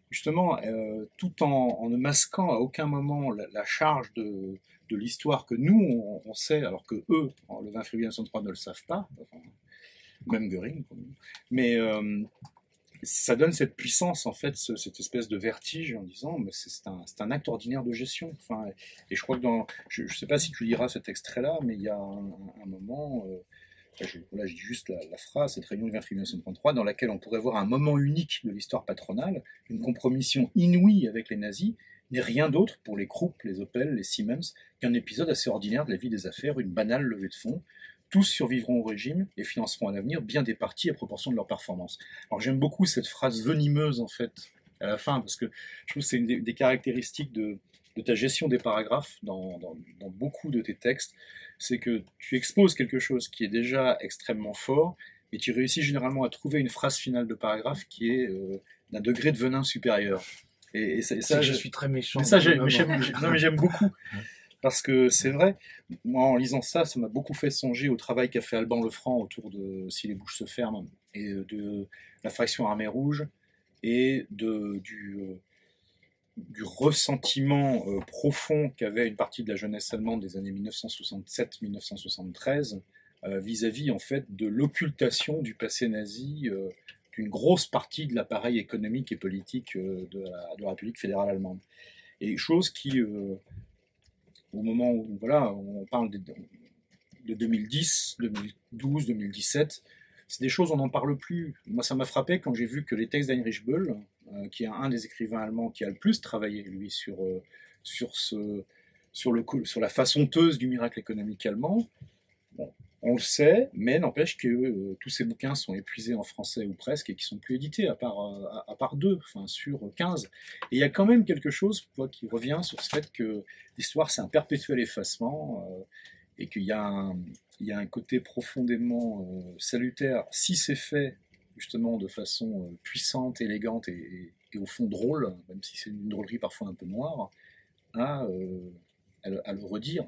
justement, tout en ne masquant à aucun moment la charge de l'histoire que nous, on sait, alors que eux, le 20 février 1933, ne le savent pas, enfin, même Göring, mais ça donne cette puissance, en fait, cette espèce de vertige en disant, mais c'est un acte ordinaire de gestion. Enfin, et je crois que je ne sais pas si tu liras cet extrait-là, mais il y a un moment, là je dis juste la phrase, cette réunion du 20 février 1933, dans laquelle on pourrait voir un moment unique de l'histoire patronale, une compromission inouïe avec les nazis, n'est rien d'autre pour les Krupp, les Opel, les Siemens, qu'un épisode assez ordinaire de la vie des affaires, une banale levée de fonds. Tous survivront au régime et financeront à l'avenir bien des partis à proportion de leur performance. Alors j'aime beaucoup cette phrase venimeuse en fait à la fin, parce que je trouve que c'est une des caractéristiques de ta gestion des paragraphes dans beaucoup de tes textes, c'est que tu exposes quelque chose qui est déjà extrêmement fort, mais tu réussis généralement à trouver une phrase finale de paragraphe qui est d'un degré de venin supérieur. Et ça, je suis très méchant. Mais ça, j'aime beaucoup. Parce que c'est vrai, moi en lisant ça, ça m'a beaucoup fait songer au travail qu'a fait Alban Lefranc autour de Si les bouches se ferment, et de la fraction Armée Rouge, et du ressentiment profond qu'avait une partie de la jeunesse allemande des années 1967-1973 vis-à-vis en fait de l'occultation du passé nazi d'une grosse partie de l'appareil économique et politique de la République fédérale allemande. Et chose qui... au moment où voilà, on parle de 2010, 2012, 2017, c'est des choses on n'en parle plus. Moi, ça m'a frappé quand j'ai vu que les textes d'Heinrich Böll, qui est un des écrivains allemands qui a le plus travaillé, lui, sur sur la façonteuse du miracle économique allemand. Bon, on le sait, mais n'empêche que tous ces bouquins sont épuisés en français ou presque et qui sont plus édités, à part deux, enfin sur 15. Et il y a quand même quelque chose qui revient sur ce fait que l'histoire c'est un perpétuel effacement et qu'il y a un côté profondément salutaire si c'est fait justement de façon puissante, élégante et au fond drôle, même si c'est une drôlerie parfois un peu noire, à le redire.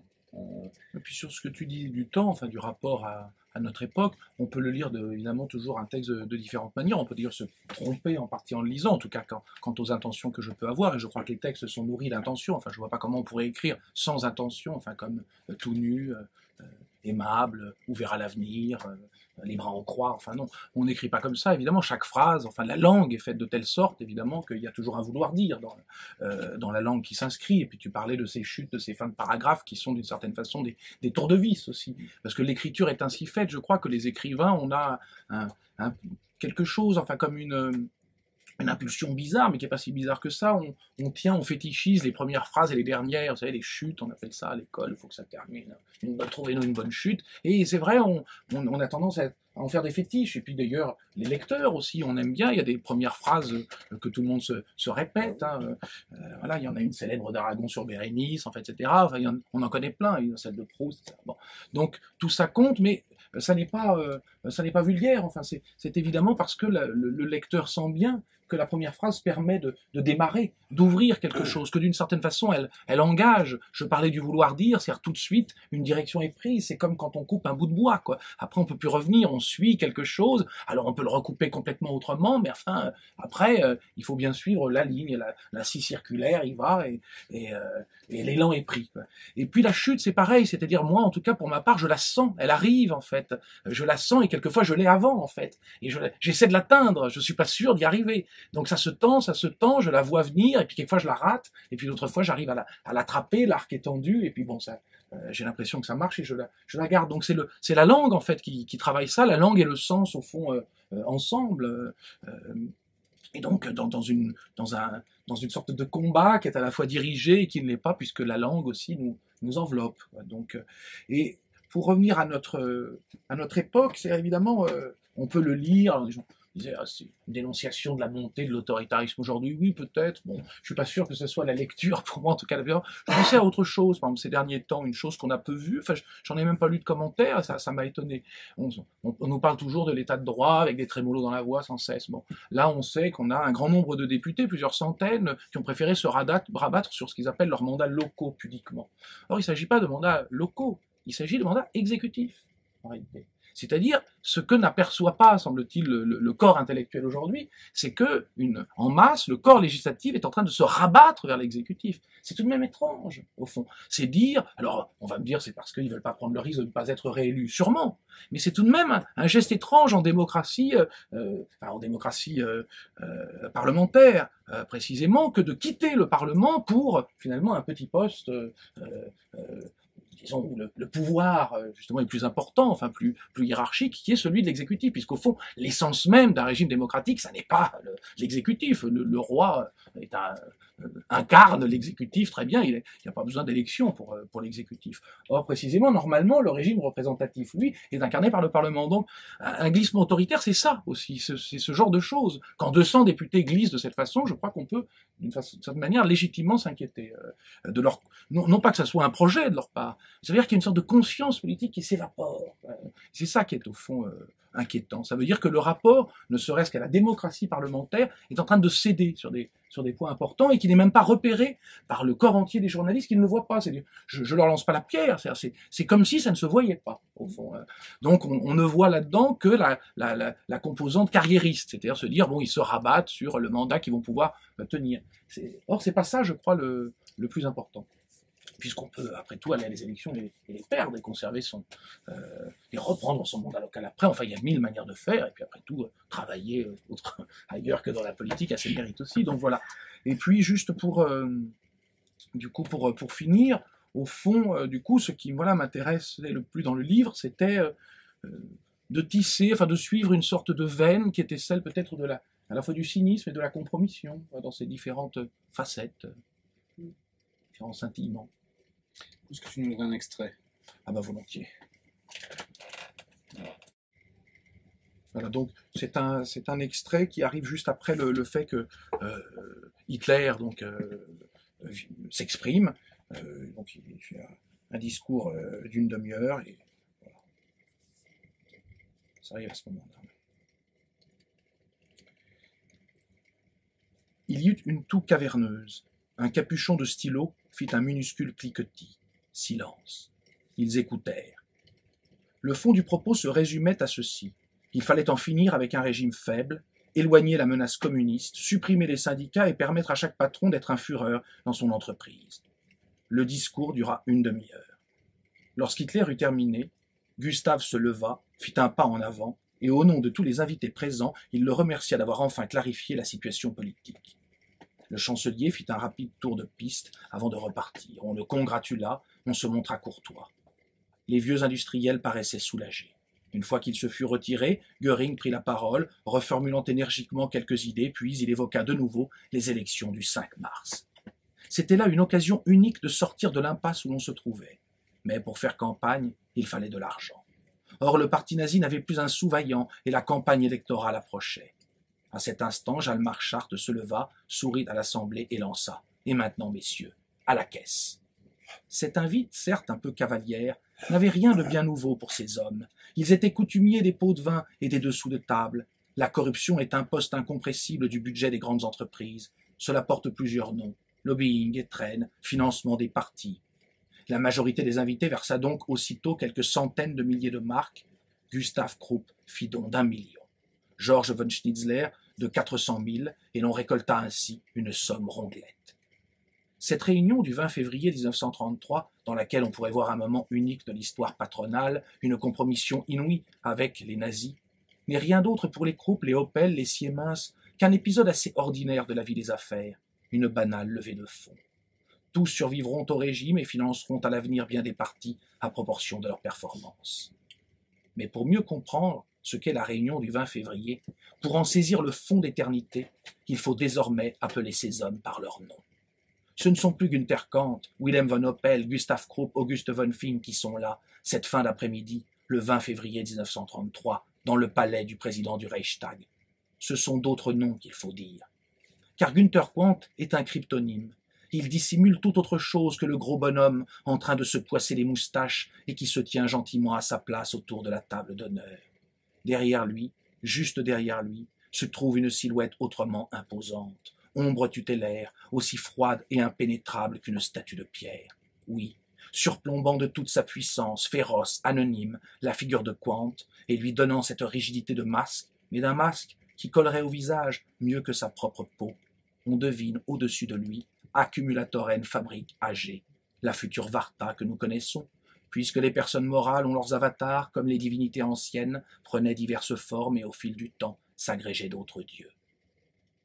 Et puis sur ce que tu dis du temps, enfin du rapport à notre époque, on peut le lire évidemment toujours un texte de différentes manières. On peut dire se tromper en partie en le lisant, en tout cas quant aux intentions que je peux avoir. Et je crois que les textes sont nourris d'intentions. Enfin, je vois pas comment on pourrait écrire sans intention, enfin comme tout nu, aimable, ouvert à l'avenir, les bras en croix. Enfin non, on n'écrit pas comme ça. Évidemment, chaque phrase, enfin la langue est faite de telle sorte, évidemment, qu'il y a toujours un vouloir dire dans la langue qui s'inscrit. Et puis tu parlais de ces chutes, de ces fins de paragraphes qui sont d'une certaine façon des tours de vis aussi. Parce que l'écriture est ainsi faite, je crois que les écrivains, on a quelque chose, enfin comme une impulsion bizarre, mais qui n'est pas si bizarre que ça. On fétichise les premières phrases et les dernières, vous savez, les chutes, on appelle ça à l'école, il faut que ça termine, trouvez-nous une bonne chute. Et c'est vrai, on a tendance à en faire des fétiches. Et puis d'ailleurs, les lecteurs aussi, on aime bien, il y a des premières phrases que tout le monde se répète. Voilà, il y en a une célèbre d'Aragon sur Bérénice, en fait, etc. Enfin, on en connaît plein, il y a celle de Proust, etc. Bon. Donc tout ça compte, mais ça n'est pas vulgaire. Enfin, c'est évidemment parce que le lecteur sent bien que la première phrase permet de démarrer, d'ouvrir quelque chose, que d'une certaine façon, elle engage. Je parlais du vouloir dire, c'est-à-dire tout de suite, une direction est prise. C'est comme quand on coupe un bout de bois, quoi. Après, on peut plus revenir, on suit quelque chose. Alors, on peut le recouper complètement autrement, mais enfin, après, il faut bien suivre la ligne, la scie circulaire, il va, et l'élan est pris, quoi. Et puis, la chute, c'est pareil. C'est-à-dire, moi, en tout cas, pour ma part, je la sens. Elle arrive, en fait. Je la sens, et quelquefois, je l'ai avant, en fait. Et j'essaie de l'atteindre. Je suis pas sûr d'y arriver. Donc ça se tend, je la vois venir, et puis quelquefois je la rate, et puis d'autres fois j'arrive à l'attraper, l'arc est tendu, et puis bon, j'ai l'impression que ça marche et je la garde. Donc c'est la langue en fait qui travaille ça, la langue et le sens au fond ensemble. Et donc dans une sorte de combat qui est à la fois dirigé et qui ne l'est pas, puisque la langue aussi nous enveloppe. Donc et pour revenir à notre époque, c'est évidemment on peut le lire. Alors, les gens disaient, c'est une dénonciation de la montée de l'autoritarisme aujourd'hui. Oui, peut-être. Bon, je suis pas sûr que ce soit la lecture, pour moi, en tout cas. Je pensais à autre chose, par exemple, ces derniers temps, une chose qu'on a peu vue. Enfin, j'en ai même pas lu de commentaires, ça m'a étonné. On nous parle toujours de l'état de droit, avec des trémolos dans la voix sans cesse. Bon, là, on sait qu'on a un grand nombre de députés, plusieurs centaines, qui ont préféré se rabattre sur ce qu'ils appellent leurs mandats locaux, pudiquement. Or, il s'agit pas de mandats locaux, il s'agit de mandats exécutifs, en réalité. C'est-à-dire, ce que n'aperçoit pas, semble-t-il, le corps intellectuel aujourd'hui, c'est que, en masse, le corps législatif est en train de se rabattre vers l'exécutif. C'est tout de même étrange, au fond. C'est dire, alors, on va me dire, c'est parce qu'ils veulent pas prendre le risque de ne pas être réélus, sûrement. Mais c'est tout de même un geste étrange en démocratie, parlementaire, précisément, que de quitter le Parlement pour, finalement, un petit poste, disons, où le pouvoir, justement, est plus important, enfin, plus hiérarchique, qui est celui de l'exécutif, puisqu'au fond, l'essence même d'un régime démocratique, ça n'est pas l'exécutif. Le roi incarne l'exécutif très bien, il n'y a pas besoin d'élection pour l'exécutif. Or, précisément, normalement, le régime représentatif, lui, est incarné par le Parlement. Donc, un glissement autoritaire, c'est ça aussi, c'est ce genre de choses. Quand 200 députés glissent de cette façon, je crois qu'on peut, d'une certaine manière, légitimement s'inquiéter de leur... Non pas que ça soit un projet de leur part, ça veut dire qu'il y a une sorte de conscience politique qui s'évapore. C'est ça qui est au fond inquiétant. Ça veut dire que le rapport, ne serait-ce qu'à la démocratie parlementaire, est en train de céder sur des points importants et qui n'est même pas repéré par le corps entier des journalistes qui ne le voient pas. C'est-à-dire, je leur lance pas la pierre, c'est comme si ça ne se voyait pas, au fond. Donc on ne voit là-dedans que la composante carriériste, c'est-à-dire se dire, bon, ils se rabattent sur le mandat qu'ils vont pouvoir tenir. Or, c'est pas ça, je crois, le plus important. Puisqu'on peut, après tout, aller à les élections et les perdre et conserver et reprendre son mandat local après. Enfin, il y a 1000 manières de faire, et puis après tout, travailler ailleurs que dans la politique, à ses mérites aussi. Donc voilà. Et puis, juste pour finir, au fond, du coup, ce qui m'intéressait le plus dans le livre, c'était de tisser, enfin de suivre une sorte de veine qui était celle peut-être à la fois du cynisme et de la compromission, dans ses différentes facettes. en scintillement. Est-ce que tu nous donnes un extrait? Ah bah volontiers. Voilà, donc c'est un extrait qui arrive juste après le fait que Hitler donc s'exprime. Donc il fait un discours d'une demi-heure et voilà. Ça arrive à ce moment-là. Il y eut une toux caverneuse. Un capuchon de stylo fit un minuscule cliquetis. Silence. Ils écoutèrent. Le fond du propos se résumait à ceci. Il fallait en finir avec un régime faible, éloigner la menace communiste, supprimer les syndicats et permettre à chaque patron d'être un Führer dans son entreprise. Le discours dura une demi-heure. Lorsqu'Hitler eut terminé, Gustave se leva, fit un pas en avant, et au nom de tous les invités présents, il le remercia d'avoir enfin clarifié la situation politique. Le chancelier fit un rapide tour de piste avant de repartir. On le congratula, on se montra courtois. Les vieux industriels paraissaient soulagés. Une fois qu'il se fut retiré, Göring prit la parole, reformulant énergiquement quelques idées, puis il évoqua de nouveau les élections du 5 mars. C'était là une occasion unique de sortir de l'impasse où l'on se trouvait. Mais pour faire campagne, il fallait de l'argent. Or, le parti nazi n'avait plus un sou vaillant et la campagne électorale approchait. À cet instant, Jalmar Chart se leva, sourit à l'Assemblée et lança « Et maintenant, messieurs, à la caisse !» Cette invite, certes un peu cavalière, n'avait rien de bien nouveau pour ces hommes. Ils étaient coutumiers des pots de vin et des dessous de table. La corruption est un poste incompressible du budget des grandes entreprises. Cela porte plusieurs noms. Lobbying, étrennes, financement des partis. La majorité des invités versa donc aussitôt quelques centaines de milliers de marks. Gustav Krupp fit don d'1 million. Georges von Schnitzler de 400 000, et l'on récolta ainsi une somme rondelette. Cette réunion du 20 février 1933, dans laquelle on pourrait voir un moment unique de l'histoire patronale, une compromission inouïe avec les nazis, n'est rien d'autre pour les Krupp, les Opel, les Siemens qu'un épisode assez ordinaire de la vie des affaires, une banale levée de fonds. Tous survivront au régime et financeront à l'avenir bien des partis à proportion de leurs performances. Mais pour mieux comprendre ce qu'est la réunion du 20 février, pour en saisir le fond d'éternité, il faut désormais appeler ces hommes par leur nom. Ce ne sont plus Günther Kant, Wilhelm von Opel, Gustav Krupp, Auguste von Fink qui sont là, cette fin d'après-midi, le 20 février 1933, dans le palais du président du Reichstag. Ce sont d'autres noms qu'il faut dire. Car Günther Quandt est un cryptonyme. Il dissimule tout autre chose que le gros bonhomme en train de se poisser les moustaches et qui se tient gentiment à sa place autour de la table d'honneur. Derrière lui, juste derrière lui, se trouve une silhouette autrement imposante, ombre tutélaire, aussi froide et impénétrable qu'une statue de pierre. Oui, surplombant de toute sa puissance, féroce, anonyme, la figure de Quandt, et lui donnant cette rigidité de masque, mais d'un masque qui collerait au visage mieux que sa propre peau. On devine au-dessus de lui Accumulator N fabrique âgée, la future Varta que nous connaissons, puisque les personnes morales ont leurs avatars comme les divinités anciennes prenaient diverses formes et au fil du temps s'agrégeaient d'autres dieux.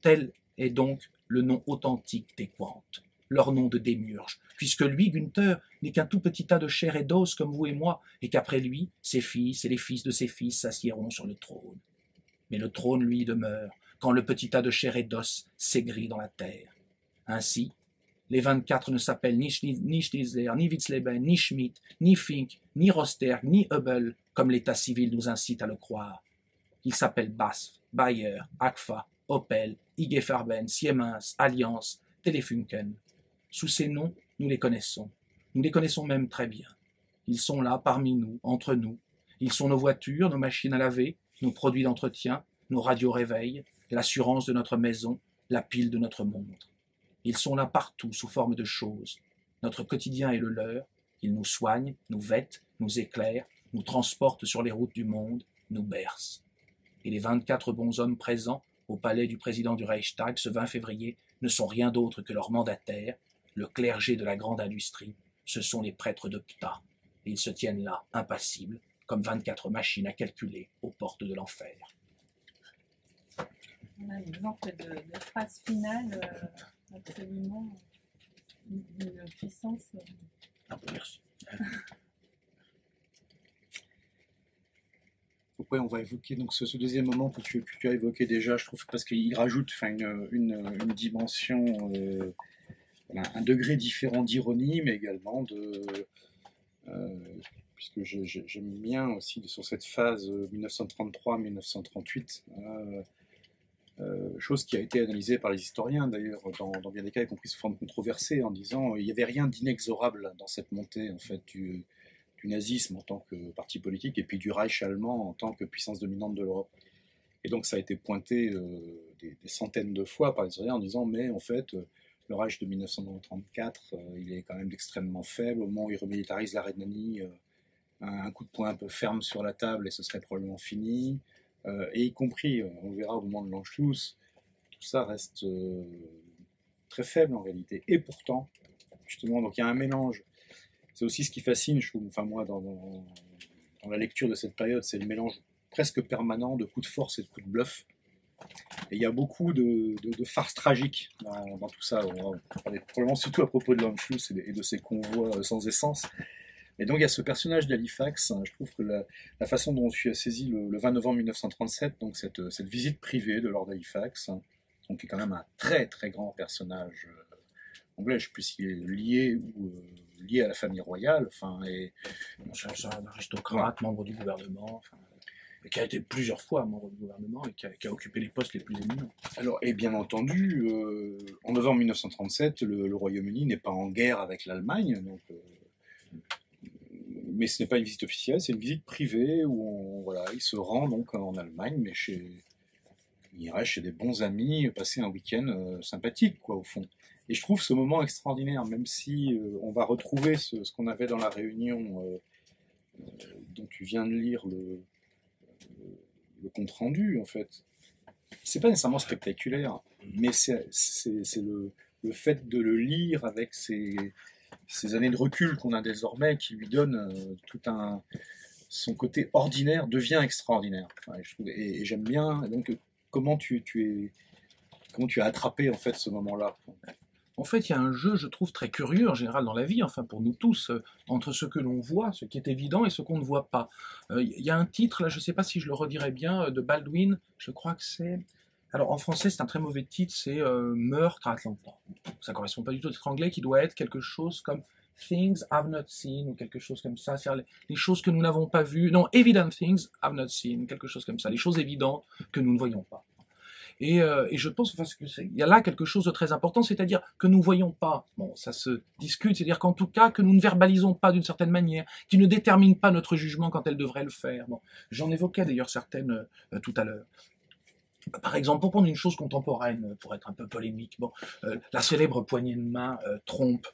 Tel est donc le nom authentique des Quandt, leur nom de démiurge, puisque lui, Günther, n'est qu'un tout petit tas de chair et d'os comme vous et moi, et qu'après lui, ses fils et les fils de ses fils s'assiéront sur le trône. Mais le trône, lui, demeure, quand le petit tas de chair et d'os s'aigrit dans la terre. Ainsi, les 24 ne s'appellent ni Schnitzler, ni Witzleben, ni Schmidt, ni Fink, ni Rosterg, ni Hubble, comme l'état civil nous incite à le croire. Ils s'appellent BASF, Bayer, Agfa, Opel, IG Farben, Siemens, Allianz, Telefunken. Sous ces noms, nous les connaissons. Nous les connaissons même très bien. Ils sont là, parmi nous, entre nous. Ils sont nos voitures, nos machines à laver, nos produits d'entretien, nos radios réveils, l'assurance de notre maison, la pile de notre montre. Ils sont là partout, sous forme de choses. Notre quotidien est le leur. Ils nous soignent, nous vêtent, nous éclairent, nous transportent sur les routes du monde, nous bercent. Et les 24 bons hommes présents au palais du président du Reichstag ce 20 février ne sont rien d'autre que leurs mandataires, le clergé de la grande industrie. Ce sont les prêtres de Ptah. Et ils se tiennent là, impassibles, comme 24 machines à calculer aux portes de l'enfer. On a un exemple de phrase finale absolument d'une puissance. Ah, merci. Ouais, on va évoquer donc ce deuxième moment que tu as évoqué déjà, je trouve, parce qu'il rajoute une dimension un degré différent d'ironie, mais également puisque j'aime bien aussi sur cette phase 1933-1938, chose qui a été analysée par les historiens d'ailleurs dans bien des cas, y compris sous forme controversée, en disant il n'y avait rien d'inexorable dans cette montée en fait du nazisme en tant que parti politique et puis du Reich allemand en tant que puissance dominante de l'Europe. Et donc ça a été pointé des centaines de fois par les historiens en disant mais en fait le Reich de 1934 il est quand même extrêmement faible, au moment où il remilitarise la Rhénanie, un coup de poing un peu ferme sur la table et ce serait probablement fini. Et y compris, on verra au moment de l'Anschluss, tout ça reste très faible en réalité. Et pourtant, justement, donc il y a un mélange. C'est aussi ce qui fascine, je trouve, enfin moi, dans la lecture de cette période, c'est le mélange presque permanent de coups de force et de coups de bluff. Et il y a beaucoup de farces tragiques dans tout ça. On va parler probablement surtout à propos de l'Anschluss et de ses convois sans essence. Et donc il y a ce personnage d'Halifax, je trouve que la façon dont je suis saisi le 20 novembre 1937, donc cette visite privée de Lord Halifax, donc qui est quand même un très très grand personnage anglais, je ne sais plus s'il est lié ou lié à la famille royale, enfin, et C'est un aristocrate, membre du gouvernement, qui a été plusieurs fois membre du gouvernement et qui a occupé les postes les plus éminents. Alors, et bien entendu, en novembre 1937, le Royaume-Uni n'est pas en guerre avec l'Allemagne, donc mais ce n'est pas une visite officielle, c'est une visite privée où voilà, il se rend donc en Allemagne, mais il irait chez des bons amis, passer un week-end sympathique, quoi, au fond. Et je trouve ce moment extraordinaire, même si on va retrouver ce qu'on avait dans la réunion dont tu viens de lire le compte-rendu, en fait. C'est pas nécessairement spectaculaire, mais c'est le fait de le lire avec ces années de recul qu'on a désormais qui lui donnent son côté ordinaire devient extraordinaire. Ouais, je trouve, et j'aime bien. Et donc, comment tu as attrapé en fait ce moment-là? En fait, il y a un jeu, je trouve, très curieux en général dans la vie, enfin pour nous tous, entre ce que l'on voit, ce qui est évident, et ce qu'on ne voit pas. Il y a un titre, là, je ne sais pas si je le redirai bien, de Baldwin, je crois que c'est... Alors en français, c'est un très mauvais titre, c'est Meurtre à Atlanta. Ça ne correspond pas du tout au titre anglais, qui doit être quelque chose comme Things I've Not Seen, ou quelque chose comme ça, c'est-à-dire les choses que nous n'avons pas vues, non, Evident Things I've Not Seen, quelque chose comme ça, les choses évidentes que nous ne voyons pas. Et je pense qu'il y a là quelque chose de très important, c'est-à-dire que nous ne voyons pas, bon, ça se discute, c'est-à-dire qu'en tout cas, que nous ne verbalisons pas d'une certaine manière, qui ne détermine pas notre jugement quand elle devrait le faire. Bon, j'en évoquais d'ailleurs certaines tout à l'heure. Par exemple, pour prendre une chose contemporaine, pour être un peu polémique, bon, la célèbre poignée de main Trump,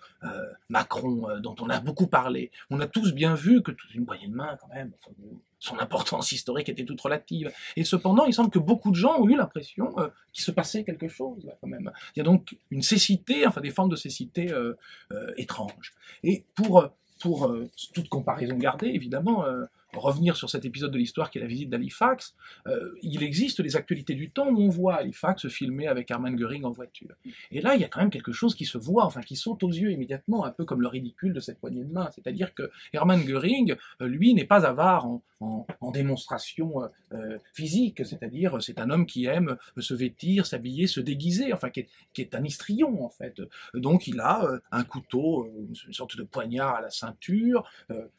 Macron, dont on a beaucoup parlé. On a tous bien vu que toute une poignée de main, quand même, enfin, son importance historique était toute relative. Et cependant, il semble que beaucoup de gens ont eu l'impression qu'il se passait quelque chose, là, quand même. Il y a donc une cécité, enfin des formes de cécité étranges. Et pour toute comparaison gardée, évidemment, revenir sur cet épisode de l'histoire qui est la visite d'Halifax, il existe des actualités du temps où on voit Halifax filmé avec Hermann Göring en voiture. Et là, il y a quand même quelque chose qui se voit, enfin qui saute aux yeux immédiatement, un peu comme le ridicule de cette poignée de main. C'est-à-dire que Hermann Göring, lui, n'est pas avare en démonstration physique, c'est-à-dire c'est un homme qui aime se vêtir, s'habiller, se déguiser, enfin qui est un histrion en fait. Donc il a un couteau, une sorte de poignard à la ceinture,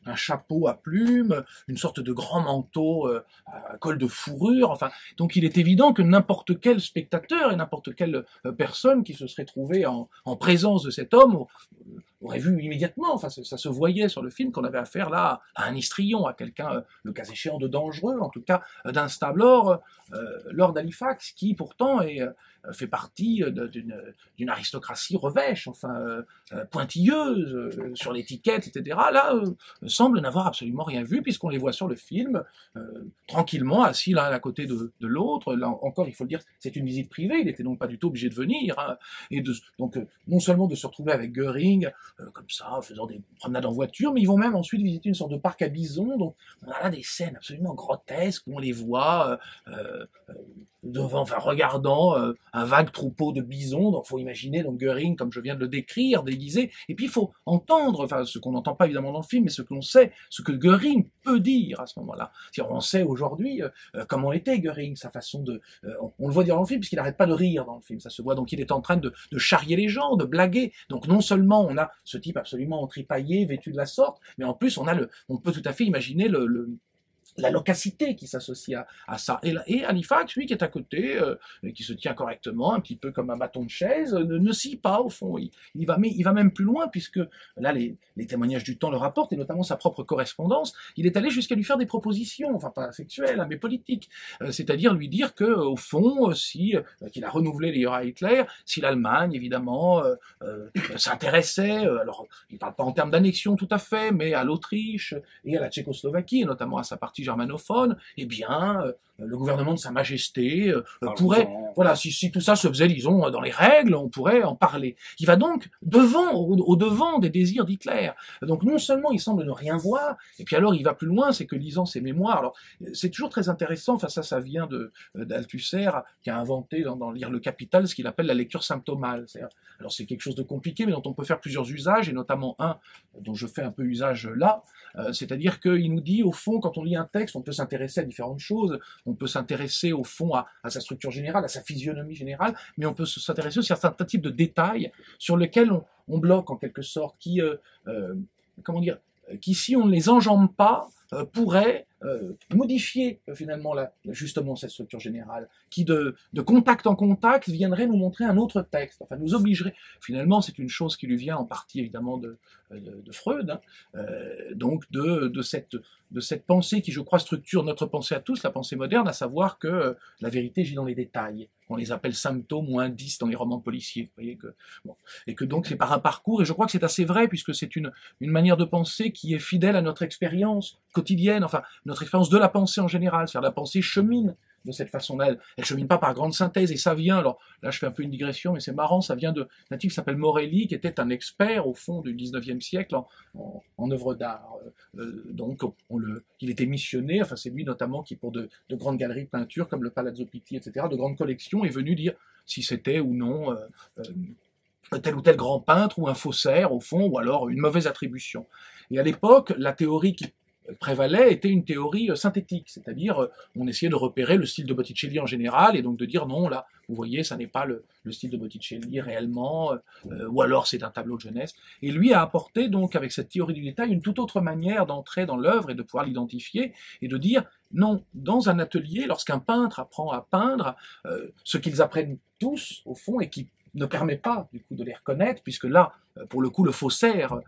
un chapeau à plumes, une sorte de grand manteau à col de fourrure, enfin, donc il est évident que n'importe quel spectateur et n'importe quelle personne qui se serait trouvée en présence de cet homme aurait vu immédiatement, enfin ça se voyait sur le film qu'on avait affaire là à un histrion, à quelqu'un, le cas échéant de dangereux, en tout cas d'instable. Lord Halifax, qui pourtant fait partie d'une aristocratie revêche, enfin pointilleuse sur l'étiquette, etc. Là, semble n'avoir absolument rien vu puisqu'on les voit sur le film tranquillement assis l'un à côté de l'autre. Là encore, il faut le dire, c'est une visite privée. Il n'était donc pas du tout obligé de venir, hein, et donc non seulement de se retrouver avec Göring, comme ça, en faisant des promenades en voiture, mais ils vont même ensuite visiter une sorte de parc à bisons, donc on a là des scènes absolument grotesques où on les voit devant, enfin regardant un vague troupeau de bisons, donc faut imaginer donc Göring, comme je viens de le décrire, déguisé, et puis il faut entendre, enfin ce qu'on n'entend pas évidemment dans le film, mais ce que l'on sait, ce que Göring peut dire à ce moment-là. C'est-à-dire, on sait aujourd'hui comment était Göring, sa façon de... on le voit dire dans le film, puisqu'il n'arrête pas de rire dans le film, ça se voit, donc il est en train de charrier les gens, de blaguer, donc non seulement on a ce type absolument entripaillé, vêtu de la sorte, mais en plus on peut tout à fait imaginer la loquacité qui s'associe à ça. Et Halifax, lui, qui est à côté, qui se tient correctement, un petit peu comme un bâton de chaise, ne scie pas, au fond. Il va même plus loin, puisque là, les témoignages du temps le rapportent, et notamment sa propre correspondance. Il est allé jusqu'à lui faire des propositions, enfin pas sexuelles, hein, mais politiques. C'est-à-dire lui dire que, au fond, qu'il a renouvelé les liens à Hitler, si l'Allemagne, évidemment, s'intéressait, alors, il parle pas en termes d'annexion tout à fait, mais à l'Autriche et à la Tchécoslovaquie, et notamment à sa partie germanophone, eh bien, le gouvernement de Sa Majesté pourrait, voilà, si tout ça se faisait, disons, dans les règles, on pourrait en parler. Il va donc au devant des désirs d'Hitler. Donc non seulement il semble ne rien voir, et puis alors il va plus loin, c'est que lisant ses mémoires, alors c'est toujours très intéressant, enfin ça vient d'Althusser, qui a inventé dans Lire le Capital ce qu'il appelle la lecture symptomale. Alors c'est quelque chose de compliqué, mais dont on peut faire plusieurs usages, et notamment un dont je fais un peu usage là, c'est-à-dire qu'il nous dit, au fond, quand on lit un texte, on peut s'intéresser à différentes choses, on peut s'intéresser au fond à sa structure générale, à sa physionomie générale, mais on peut s'intéresser aussi à certains types de détails sur lesquels on bloque en quelque sorte, qui, si on ne les enjambe pas, pourraient modifier finalement justement cette structure générale, qui de contact en contact viendrait nous montrer un autre texte, enfin nous obligerait. Finalement, c'est une chose qui lui vient en partie évidemment de Freud, hein, donc de cette pensée qui, je crois, structure notre pensée à tous, la pensée moderne, à savoir que la vérité gît dans les détails. On les appelle symptômes ou indices dans les romans policiers. Vous voyez et que donc c'est par un parcours, et je crois que c'est assez vrai, puisque c'est une manière de penser qui est fidèle à notre expérience quotidienne, enfin notre expérience de la pensée en général. C'est-à-dire la pensée chemine de cette façon-là. Elle chemine pas par grande synthèse, et ça vient, alors là je fais un peu une digression, mais c'est marrant, ça vient d'un type qui s'appelle Morelli, qui était un expert au fond du 19e siècle en œuvre d'art. Donc il était missionné, enfin c'est lui notamment qui, pour de grandes galeries de peinture comme le Palazzo Pitti, etc., de grandes collections, est venu dire si c'était ou non tel ou tel grand peintre ou un faussaire au fond, ou alors une mauvaise attribution. Et à l'époque, la théorie qui prévalait était une théorie synthétique, c'est-à-dire on essayait de repérer le style de Botticelli en général, et donc de dire non, là, vous voyez, ça n'est pas le style de Botticelli réellement, ou alors c'est un tableau de jeunesse. Et lui a apporté donc, avec cette théorie du détail, une toute autre manière d'entrer dans l'œuvre et de pouvoir l'identifier, et de dire non, dans un atelier, lorsqu'un peintre apprend à peindre, ce qu'ils apprennent tous, au fond, et qui ne permet pas, du coup, de les reconnaître, puisque là, pour le coup, le faussaire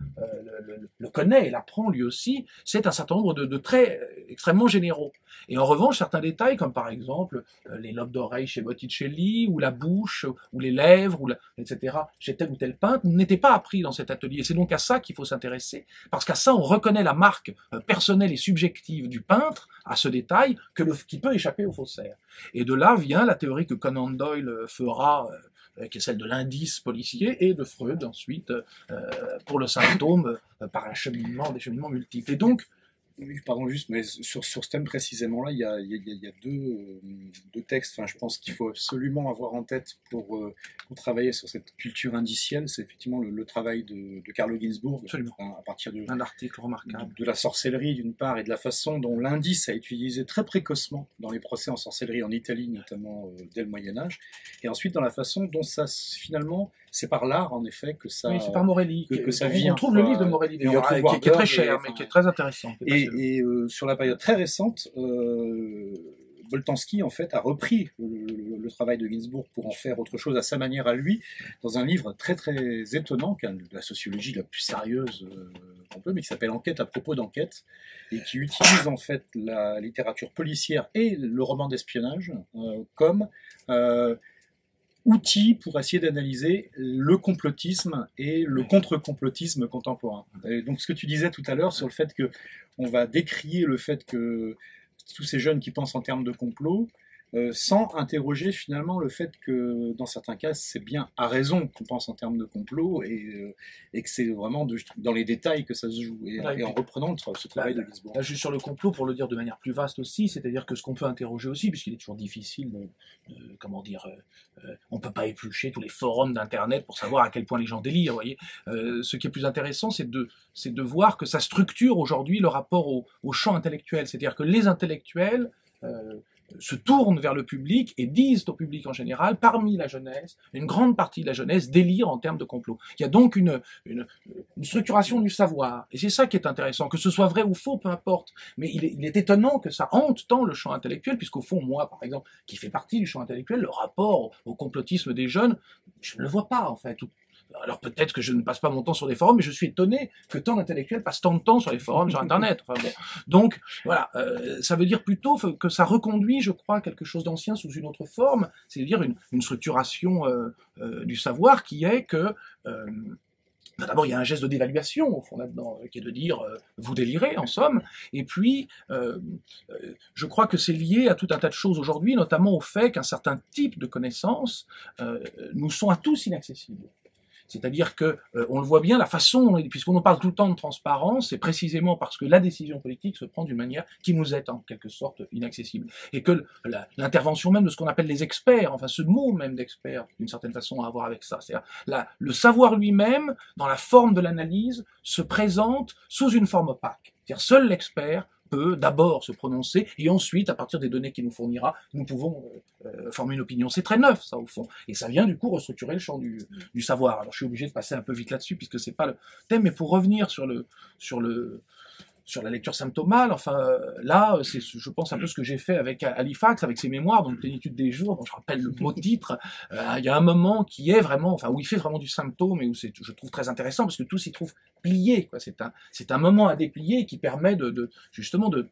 le connaît et l'apprend lui aussi, c'est un certain nombre de traits extrêmement généraux. Et en revanche, certains détails, comme par exemple les lobes d'oreilles chez Botticelli, ou la bouche, ou les lèvres, etc., chez tel ou tel peintre, n'étaient pas appris dans cet atelier. Et c'est donc à ça qu'il faut s'intéresser, parce qu'à ça, on reconnaît la marque personnelle et subjective du peintre, à ce détail, qui peut échapper au faussaire. Et de là vient la théorie que Conan Doyle fera, qui est celle de l'indice policier, et de Freud ensuite pour le symptôme par des cheminements multiples. Et donc, oui, pardon, juste, mais sur ce thème précisément-là, il y a deux textes. Enfin, je pense qu'il faut absolument avoir en tête pour travailler sur cette culture indicielle. C'est effectivement le travail de Carlo Ginzburg, à partir un article remarquable de la sorcellerie d'une part, et de la façon dont l'indice a été utilisé très précocement dans les procès en sorcellerie en Italie, notamment dès le Moyen-Âge, et ensuite dans la façon dont ça finalement, c'est par l'art en effet que ça. Oui, c'est par Morelli que ça vient. On trouve le livre de Morelli, qui est très cher, mais qui est très intéressant. Et sur la période très récente, Boltanski en fait a repris le travail de Ginzburg pour en faire autre chose à sa manière à lui, dans un livre très très étonnant, qui est de la sociologie la plus sérieuse qu'on peut, mais qui s'appelle Enquête à propos d'enquête, et qui utilise en fait la littérature policière et le roman d'espionnage comme outils pour essayer d'analyser le complotisme et le contre-complotisme contemporain. Et donc ce que tu disais tout à l'heure sur le fait que on va décrier le fait que tous ces jeunes qui pensent en termes de complot, sans interroger finalement le fait que dans certains cas c'est bien à raison qu'on pense en termes de complot et que c'est vraiment dans les détails que ça se joue. Et en reprenant ce travail de Lisbonne. Là, juste sur le complot, pour le dire de manière plus vaste aussi, c'est-à-dire que ce qu'on peut interroger aussi, puisqu'il est toujours difficile comment dire, on peut pas éplucher tous les forums d'internet pour savoir à quel point les gens délirent, vous voyez. Ce qui est plus intéressant, c'est de voir que ça structure aujourd'hui le rapport au champ intellectuel, c'est-à-dire que les intellectuels se tournent vers le public et disent au public en général, parmi la jeunesse, une grande partie de la jeunesse délire en termes de complot. Il y a donc une structuration du savoir. Et c'est ça qui est intéressant, que ce soit vrai ou faux, peu importe. Mais il est étonnant que ça hante tant le champ intellectuel, puisqu'au fond, moi, par exemple, qui fait partie du champ intellectuel, le rapport au complotisme des jeunes, je ne le vois pas, en fait. Alors peut-être que je ne passe pas mon temps sur des forums, mais je suis étonné que tant d'intellectuels passent tant de temps sur les forums, sur Internet. Enfin, bon. Donc voilà, ça veut dire plutôt que ça reconduit, je crois, quelque chose d'ancien sous une autre forme, c'est-à-dire une structuration du savoir qui est que... D'abord, il y a un geste de dévaluation, au fond, là-dedans, qui est de dire vous délirez, en somme. Et puis, je crois que c'est lié à tout un tas de choses aujourd'hui, notamment au fait qu'un certain type de connaissances nous sont à tous inaccessibles. C'est-à-dire que, on le voit bien, la façon, puisqu'on nous parle tout le temps de transparence, c'est précisément parce que la décision politique se prend d'une manière qui nous est en quelque sorte inaccessible. Et que l'intervention même de ce qu'on appelle les experts, enfin ce mot même d'expert, d'une certaine façon, a à voir avec ça. C'est-à-dire le savoir lui-même, dans la forme de l'analyse, se présente sous une forme opaque. C'est-à-dire seul l'expert peut d'abord se prononcer, et ensuite, à partir des données qu'il nous fournira, nous pouvons former une opinion. C'est très neuf, ça, au fond. Et ça vient, du coup, restructurer le champ du savoir. Alors, je suis obligé de passer un peu vite là-dessus, puisque c'est pas le thème, mais pour revenir sur la lecture symptomale, enfin, là, c'est, je pense, un peu ce que j'ai fait avec Halifax, avec ses mémoires, donc Plénitude des jours, dont je rappelle le mot titre. Il y a un moment qui est vraiment, enfin, où il fait vraiment du symptôme, et où c'est, je trouve très intéressant, parce que tout s'y trouve plié, quoi. C'est un moment à déplier qui permet justement de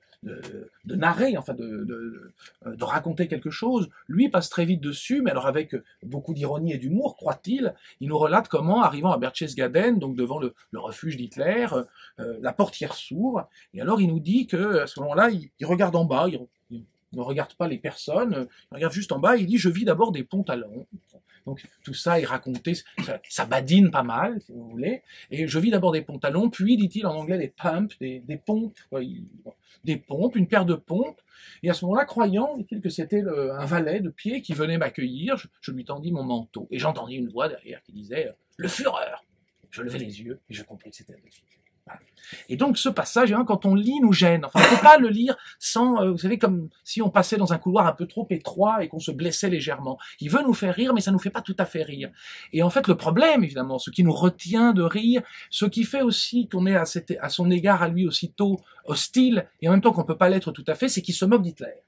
narrer, enfin, de raconter quelque chose. Lui passe très vite dessus, mais alors avec beaucoup d'ironie et d'humour, croit-il, il nous relate comment, arrivant à Berchtesgaden, donc devant le refuge d'Hitler, la portière s'ouvre, et alors il nous dit que à ce moment-là, il regarde en bas, il ne regarde pas les personnes, il regarde juste en bas, et il dit « je vis d'abord des pantalons ». Donc tout ça est raconté, ça badine pas mal, si vous voulez, et je vis d'abord des pantalons, puis, dit-il en anglais, des pumps, des pompes, des pompes, une paire de pompes, et à ce moment-là, croyant, dit-il, que c'était un valet de pied qui venait m'accueillir, je lui tendis mon manteau, et j'entendis une voix derrière qui disait « le Führer ». Je levai les yeux, et je compris que c'était Adolf Hitler. Voilà. Et donc ce passage, hein, quand on lit, nous gêne. Enfin, on ne peut pas le lire sans, vous savez, comme si on passait dans un couloir un peu trop étroit et qu'on se blessait légèrement. Il veut nous faire rire, mais ça nous fait pas tout à fait rire. Et en fait, le problème, évidemment, ce qui nous retient de rire, ce qui fait aussi qu'on est à son égard à lui aussitôt hostile, et en même temps qu'on peut pas l'être tout à fait, c'est qu'il se moque d'Hitler.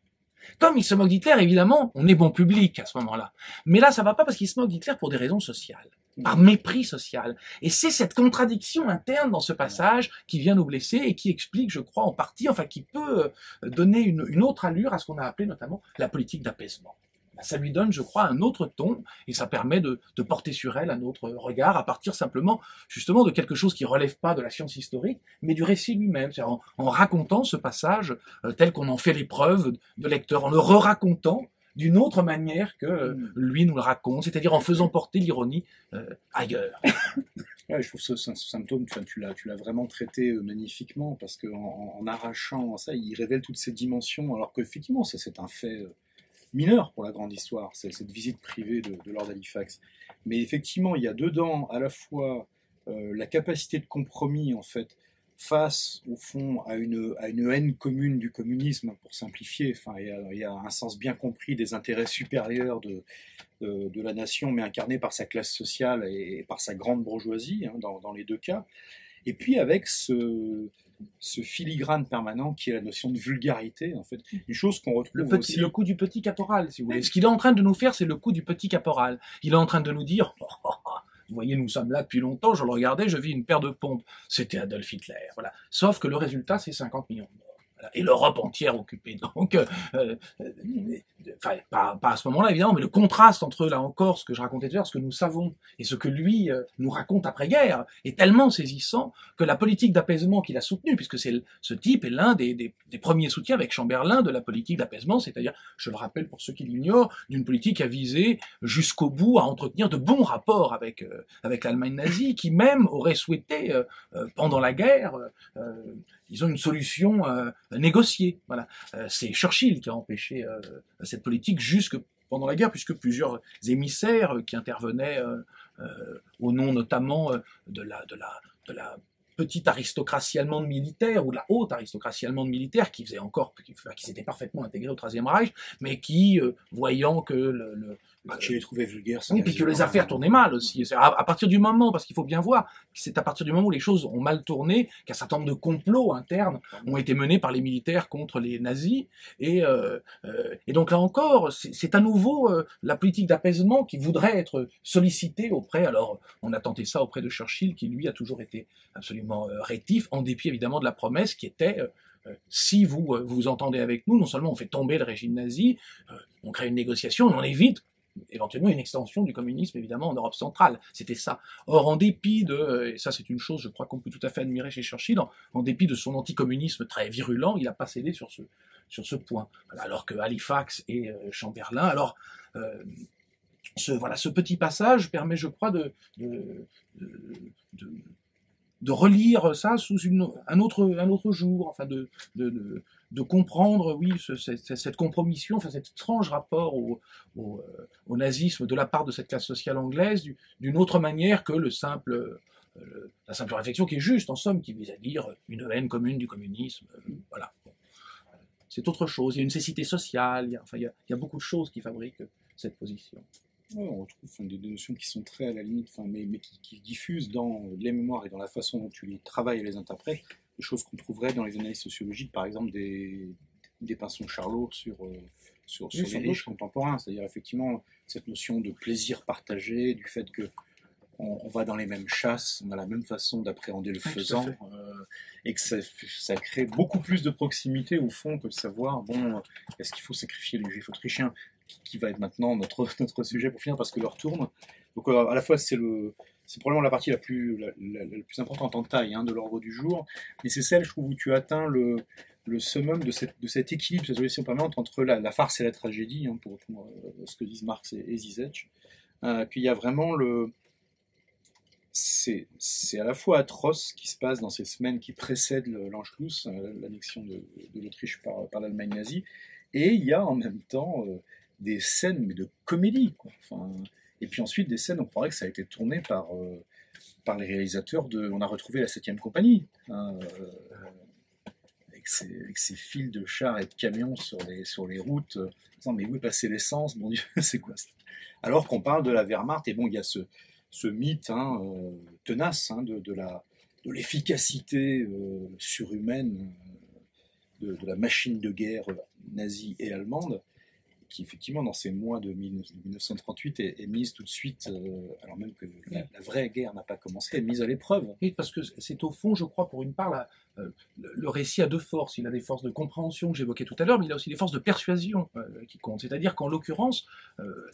Comme il se moque d'Hitler, évidemment, on est bon public à ce moment-là. Mais là, ça va pas parce qu'il se moque d'Hitler pour des raisons sociales, par mépris social. Et c'est cette contradiction interne dans ce passage qui vient nous blesser et qui explique, je crois, en partie, enfin, qui peut donner une autre allure à ce qu'on a appelé notamment la politique d'apaisement. Ça lui donne, je crois, un autre ton, et ça permet de porter sur elle un autre regard, à partir simplement, justement, de quelque chose qui relève pas de la science historique, mais du récit lui-même, c'est-à-dire en racontant ce passage tel qu'on en fait l'épreuve de lecteur, en le re-racontant d'une autre manière que lui nous le raconte, c'est-à-dire en faisant porter l'ironie ailleurs. Ouais, je trouve ce symptôme, tu l'as vraiment traité magnifiquement, parce qu'en arrachant ça, il révèle toutes ces dimensions, alors qu'effectivement, c'est un fait mineur pour la grande histoire, c'est cette visite privée de Lord Halifax. Mais effectivement, il y a dedans à la fois la capacité de compromis, en fait, face, au fond, à une haine commune du communisme, pour simplifier. Enfin, il y a un sens bien compris des intérêts supérieurs de la nation, mais incarné par sa classe sociale et par sa grande bourgeoisie, hein, dans les deux cas. Et puis avec ce filigrane permanent qui est la notion de vulgarité, en fait, une chose qu'on retrouve aussi... Le coup du petit caporal, si vous voulez. Ce qu'il est en train de nous faire, c'est le coup du petit caporal. Il est en train de nous dire... Vous voyez, nous sommes là depuis longtemps, je le regardais, je vis une paire de pompes. C'était Adolf Hitler, voilà. Sauf que le résultat, c'est 50 millions de morts. et l'Europe entière occupée. Donc, enfin, pas à ce moment-là évidemment, mais le contraste entre, là encore, ce que je racontais tout à l'heure, ce que nous savons et ce que lui nous raconte après-guerre est tellement saisissant que la politique d'apaisement qu'il a soutenue, puisque ce type est l'un des premiers soutiens avec Chamberlain de la politique d'apaisement, c'est-à-dire, je le rappelle pour ceux qui l'ignorent, d'une politique à viser jusqu'au bout à entretenir de bons rapports avec l'Allemagne nazie, qui même aurait souhaité pendant la guerre ils ont une solution négociée. Voilà. C'est Churchill qui a empêché cette politique jusque pendant la guerre, puisque plusieurs émissaires qui intervenaient au nom notamment de la petite aristocratie allemande militaire, ou de la haute aristocratie allemande militaire, qui s'était parfaitement intégrée au XIIIe Reich, mais qui, voyant que je les trouvais vulgaires. Oui, puis que les affaires tournaient mal aussi. À partir du moment, parce qu'il faut bien voir, c'est à partir du moment où les choses ont mal tourné, qu'un certain nombre de complots internes ont été menés par les militaires contre les nazis. Et donc là encore, c'est à nouveau la politique d'apaisement qui voudrait être sollicitée auprès. Alors, on a tenté ça auprès de Churchill, qui lui a toujours été absolument rétif, en dépit évidemment de la promesse qui était si vous vous entendez avec nous, non seulement on fait tomber le régime nazi, on crée une négociation, on évite éventuellement une extension du communisme évidemment en Europe centrale, c'était ça. Or en dépit et ça c'est une chose je crois qu'on peut tout à fait admirer chez Churchill, en dépit de son anticommunisme très virulent, il n'a pas cédé sur ce point, alors que Halifax et Chamberlain, alors ce petit passage permet je crois de relire ça sous un autre jour, enfin de comprendre, oui, cette compromission, enfin cet étrange rapport au nazisme de la part de cette classe sociale anglaise, d'une autre manière que la simple réflexion qui est juste, en somme, qui vise à dire une haine commune du communisme, voilà. C'est autre chose, il y a une cécité sociale, il y a beaucoup de choses qui fabriquent cette position. Ouais, on retrouve des notions qui sont très à la limite, mais qui diffusent dans les mémoires et dans la façon dont tu les travailles et les interprètes, des choses qu'on trouverait dans les analyses sociologiques, par exemple des Pinson Charlot sur les riches contemporains, c'est-à-dire effectivement cette notion de plaisir partagé, du fait que on va dans les mêmes chasses, on a la même façon d'appréhender le faisan, et que ça crée beaucoup plus de proximité au fond que de savoir, bon, est-ce qu'il faut sacrifier les juifs autrichiens, qui va être maintenant notre sujet pour finir, parce que l'heure tourne. Donc à la fois c'est probablement la partie la plus importante en taille de l'ordre du jour, mais c'est celle, je trouve, où tu atteins le summum de cet équilibre, cette relation permanente entre la farce et la tragédie, pour reprendre ce que disent Marx et Zizek, qu'il y a vraiment c'est à la fois atroce ce qui se passe dans ces semaines qui précèdent l'Anschluss, l'annexion de l'Autriche par l'Allemagne nazie, et il y a en même temps des scènes mais de comédie, quoi. Enfin, et puis ensuite des scènes, on croirait que ça a été tourné par les réalisateurs on a retrouvé la 7e compagnie, avec ces files de chars et de camions sur les routes, disant, mais où est passée l'essence, mon Dieu, c'est quoi ça? Alors qu'on parle de la Wehrmacht, et bon, il y a ce mythe tenace de l'efficacité surhumaine de la machine de guerre nazie et allemande, qui effectivement dans ces mois de 1938 est mise tout de suite, alors même que la vraie guerre n'a pas commencé, est mise à l'épreuve. Oui, parce que c'est au fond, je crois, pour une part, le récit a deux forces. Il a des forces de compréhension que j'évoquais tout à l'heure, mais il a aussi des forces de persuasion qui comptent. C'est-à-dire qu'en l'occurrence,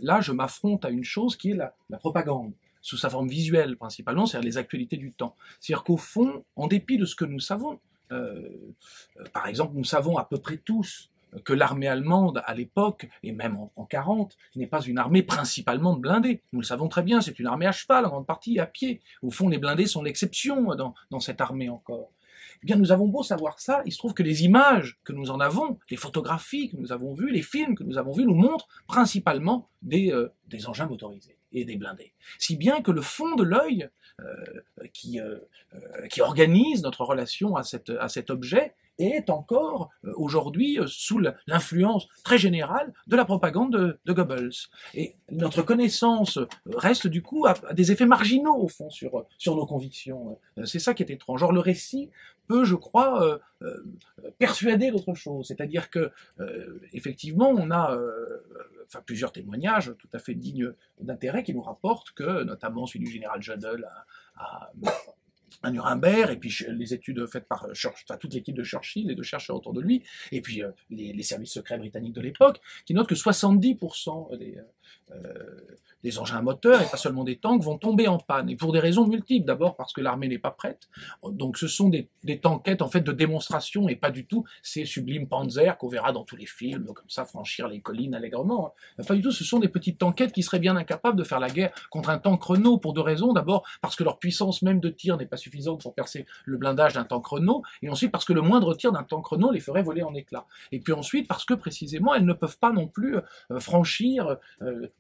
là, je m'affronte à une chose qui est la propagande, sous sa forme visuelle principalement, c'est-à-dire les actualités du temps. C'est-à-dire qu'au fond, en dépit de ce que nous savons, par exemple, nous savons à peu près tous que l'armée allemande, à l'époque, et même en 40, n'est pas une armée principalement de blindés. Nous le savons très bien, c'est une armée à cheval, en grande partie, et à pied. Au fond, les blindés sont l'exception dans cette armée encore. Eh bien, nous avons beau savoir ça, il se trouve que les images que nous en avons, les photographies que nous avons vues, les films que nous avons vus, nous montrent principalement des engins motorisés et des blindés. Si bien que le fond de l'œil qui organise notre relation à cet objet est encore aujourd'hui sous l'influence très générale de la propagande de Goebbels. Et notre connaissance reste du coup à des effets marginaux au fond sur nos convictions. C'est ça qui est étrange. Or le récit peut, je crois, persuader d'autre chose. C'est-à-dire que effectivement, on a plusieurs témoignages tout à fait dignes d'intérêt qui nous rapportent que, notamment celui du général Jodl à Nuremberg, et puis les études faites par toute l'équipe de Churchill, les deux chercheurs autour de lui, et puis les services secrets britanniques de l'époque, qui notent que 70% des engins à moteur, et pas seulement des tanks, vont tomber en panne, et pour des raisons multiples. D'abord parce que l'armée n'est pas prête, donc ce sont des tankettes en fait de démonstration, et pas du tout ces sublimes Panzer qu'on verra dans tous les films, comme ça franchir les collines allègrement. Pas du tout, ce sont des petites tankettes qui seraient bien incapables de faire la guerre contre un tank Renault, pour deux raisons. D'abord parce que leur puissance même de tir n'est pas suffisante pour percer le blindage d'un tank Renault, et ensuite parce que le moindre tir d'un tank Renault les ferait voler en éclats. Et puis ensuite parce que précisément elles ne peuvent pas non plus franchir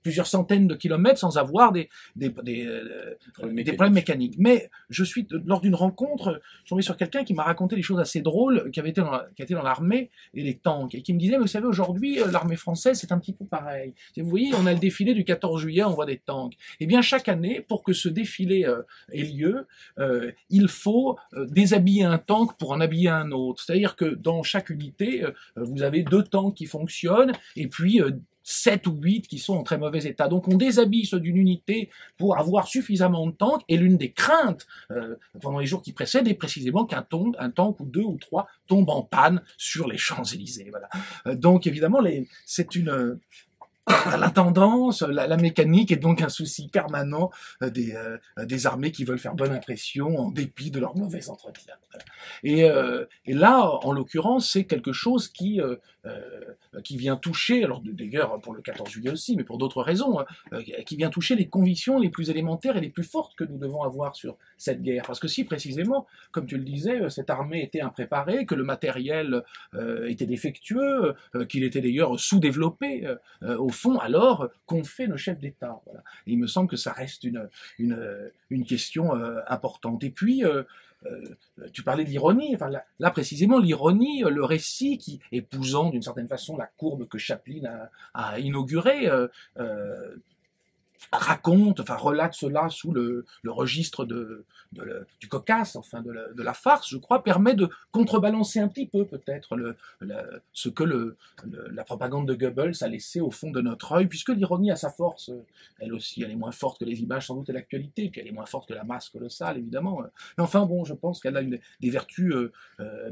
plusieurs centaines de kilomètres sans avoir des problèmes mécaniques. Mais lors d'une rencontre, je suis tombé sur quelqu'un qui m'a raconté des choses assez drôles, qui a été dans l'armée et les tanks, et qui me disait, mais vous savez, aujourd'hui, l'armée française, c'est un petit peu pareil. Et vous voyez, on a le défilé du 14 juillet, on voit des tanks. Et bien, chaque année, pour que ce défilé ait lieu, il faut déshabiller un tank pour en habiller un autre. C'est-à-dire que dans chaque unité, vous avez 2 tanks qui fonctionnent, et puis 7 ou 8 qui sont en très mauvais état. Donc on déshabille ceux d'une unité pour avoir suffisamment de tanks, et l'une des craintes pendant les jours qui précèdent est précisément qu'un tank ou 2 ou 3 tombe en panne sur les Champs-Élysées. Voilà. Donc évidemment, la tendance, la mécanique est donc un souci permanent des armées qui veulent faire bonne impression en dépit de leur mauvais entretien. Et là, en l'occurrence, c'est quelque chose qui vient toucher, alors d'ailleurs pour le 14 juillet aussi, mais pour d'autres raisons, qui vient toucher les convictions les plus élémentaires et les plus fortes que nous devons avoir sur cette guerre. Parce que si précisément, comme tu le disais, cette armée était impréparée, que le matériel était défectueux, qu'il était d'ailleurs sous-développé, au fond, alors qu'ont fait nos chefs d'État. Voilà. Et il me semble que ça reste une question importante. Et puis, tu parlais de l'ironie, enfin là précisément l'ironie, le récit qui, épousant d'une certaine façon la courbe que Chaplin a inaugurée, relate cela sous le registre du cocasse, enfin de la farce, je crois, permet de contrebalancer un petit peu peut-être ce que la propagande de Goebbels a laissé au fond de notre œil, puisque l'ironie a sa force, elle aussi, elle est moins forte que les images sans doute et l'actualité, puis elle est moins forte que la masse colossale évidemment, mais enfin bon, je pense qu'elle a des vertus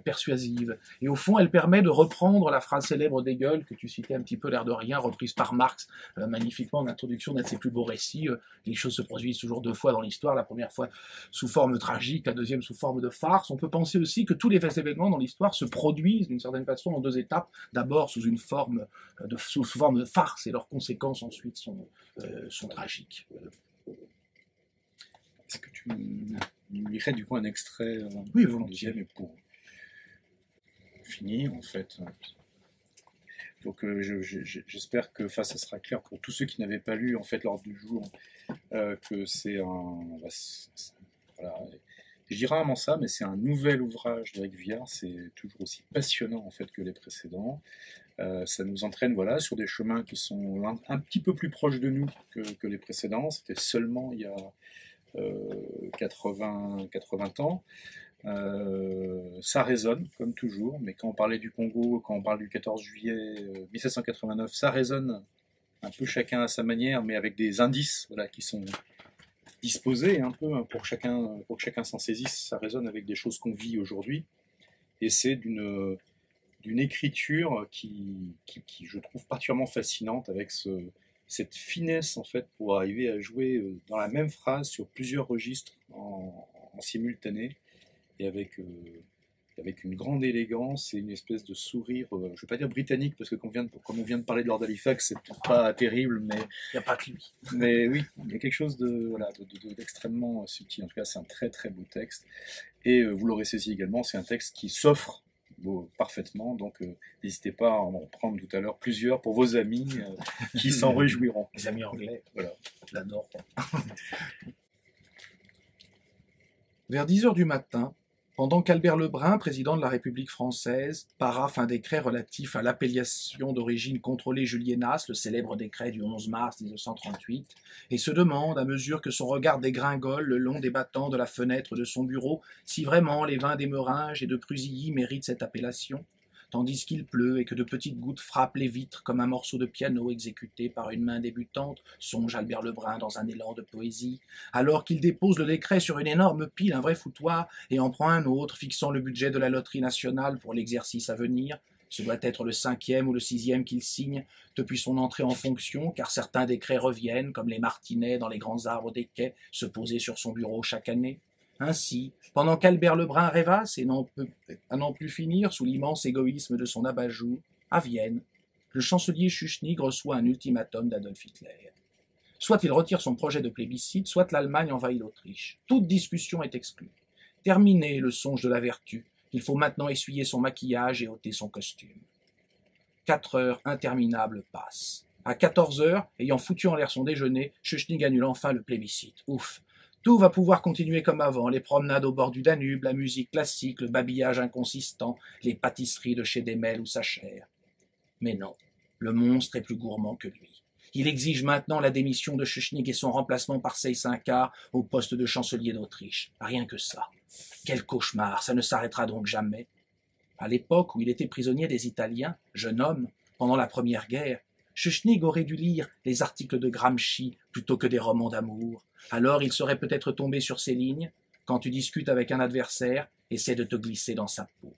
persuasives, et au fond elle permet de reprendre la phrase célèbre d'Hegel que tu citais un petit peu l'air de rien, reprise par Marx magnifiquement en introduction d'un de ses plus beaux récits. Les choses se produisent toujours 2 fois dans l'histoire, la première fois sous forme tragique, la deuxième sous forme de farce. On peut penser aussi que tous les événements dans l'histoire se produisent d'une certaine façon en 2 étapes, d'abord sous forme de farce, et leurs conséquences ensuite sont tragiques. Est-ce que tu lirais du coup un extrait Oui, volontiers. Deuxième, pour finir en fait. Donc j'espère que ça sera clair pour tous ceux qui n'avaient pas lu en fait l'ordre du jour, que c'est voilà, je dis rarement ça, mais c'est un nouvel ouvrage d'Éric Viard, c'est toujours aussi passionnant en fait que les précédents. Ça nous entraîne voilà, sur des chemins qui sont un petit peu plus proches de nous que les précédents. C'était seulement il y a 80 ans. Ça résonne, comme toujours, mais quand on parlait du Congo, quand on parle du 14 juillet 1789, ça résonne un peu chacun à sa manière, mais avec des indices voilà, qui sont disposés un peu pour que chacun s'en saisisse. Ça résonne avec des choses qu'on vit aujourd'hui, et c'est d'une écriture qui, je trouve, particulièrement fascinante, avec cette finesse en fait pour arriver à jouer dans la même phrase sur plusieurs registres en simultané, et avec une grande élégance et une espèce de sourire, je ne vais pas dire britannique, parce que comme on vient de parler de Lord Halifax, c'est peut-être pas terrible, mais il n'y a pas que lui. Mais oui, il y a quelque chose d'extrêmement subtil. En tout cas, c'est un très très beau texte. Et vous l'aurez saisi également, c'est un texte qui s'offre parfaitement. Donc n'hésitez pas à en prendre tout à l'heure plusieurs pour vos amis qui s'en réjouiront. Les amis anglais, voilà, je l'adore. Vers 10h du matin, pendant qu'Albert Lebrun, président de la République française, paraphe un décret relatif à l'appellation d'origine contrôlée juliénace, le célèbre décret du 11 mars 1938, et se demande, à mesure que son regard dégringole le long des battants de la fenêtre de son bureau, si vraiment les vins d'Émeringes et de Prusilly méritent cette appellation, tandis qu'il pleut et que de petites gouttes frappent les vitres comme un morceau de piano exécuté par une main débutante, songe Albert Lebrun dans un élan de poésie, alors qu'il dépose le décret sur une énorme pile, un vrai foutoir, et en prend un autre, fixant le budget de la loterie nationale pour l'exercice à venir. Ce doit être le 5e ou le 6e qu'il signe depuis son entrée en fonction, car certains décrets reviennent, comme les martinets dans les grands arbres des quais, se poser sur son bureau chaque année. Ainsi, pendant qu'Albert Lebrun rêvasse et à n'en plus finir sous l'immense égoïsme de son abat-jour, à Vienne, le chancelier Schuschnigg reçoit un ultimatum d'Adolf Hitler. Soit il retire son projet de plébiscite, soit l'Allemagne envahit l'Autriche. Toute discussion est exclue. Terminé le songe de la vertu. Il faut maintenant essuyer son maquillage et ôter son costume. 4 heures interminables passent. À 14 heures, ayant foutu en l'air son déjeuner, Schuschnigg annule enfin le plébiscite. Ouf! Tout va pouvoir continuer comme avant, les promenades au bord du Danube, la musique classique, le babillage inconsistant, les pâtisseries de chez Demel ou Sacher. Mais non, le monstre est plus gourmand que lui. Il exige maintenant la démission de Schuschnigg et son remplacement par Seyss-Inquart au poste de chancelier d'Autriche. Rien que ça. Quel cauchemar, ça ne s'arrêtera donc jamais. À l'époque où il était prisonnier des Italiens, jeune homme, pendant la Première Guerre, Schuschnigg aurait dû lire les articles de Gramsci plutôt que des romans d'amour. Alors il serait peut-être tombé sur ces lignes. Quand tu discutes avec un adversaire, essaie de te glisser dans sa peau.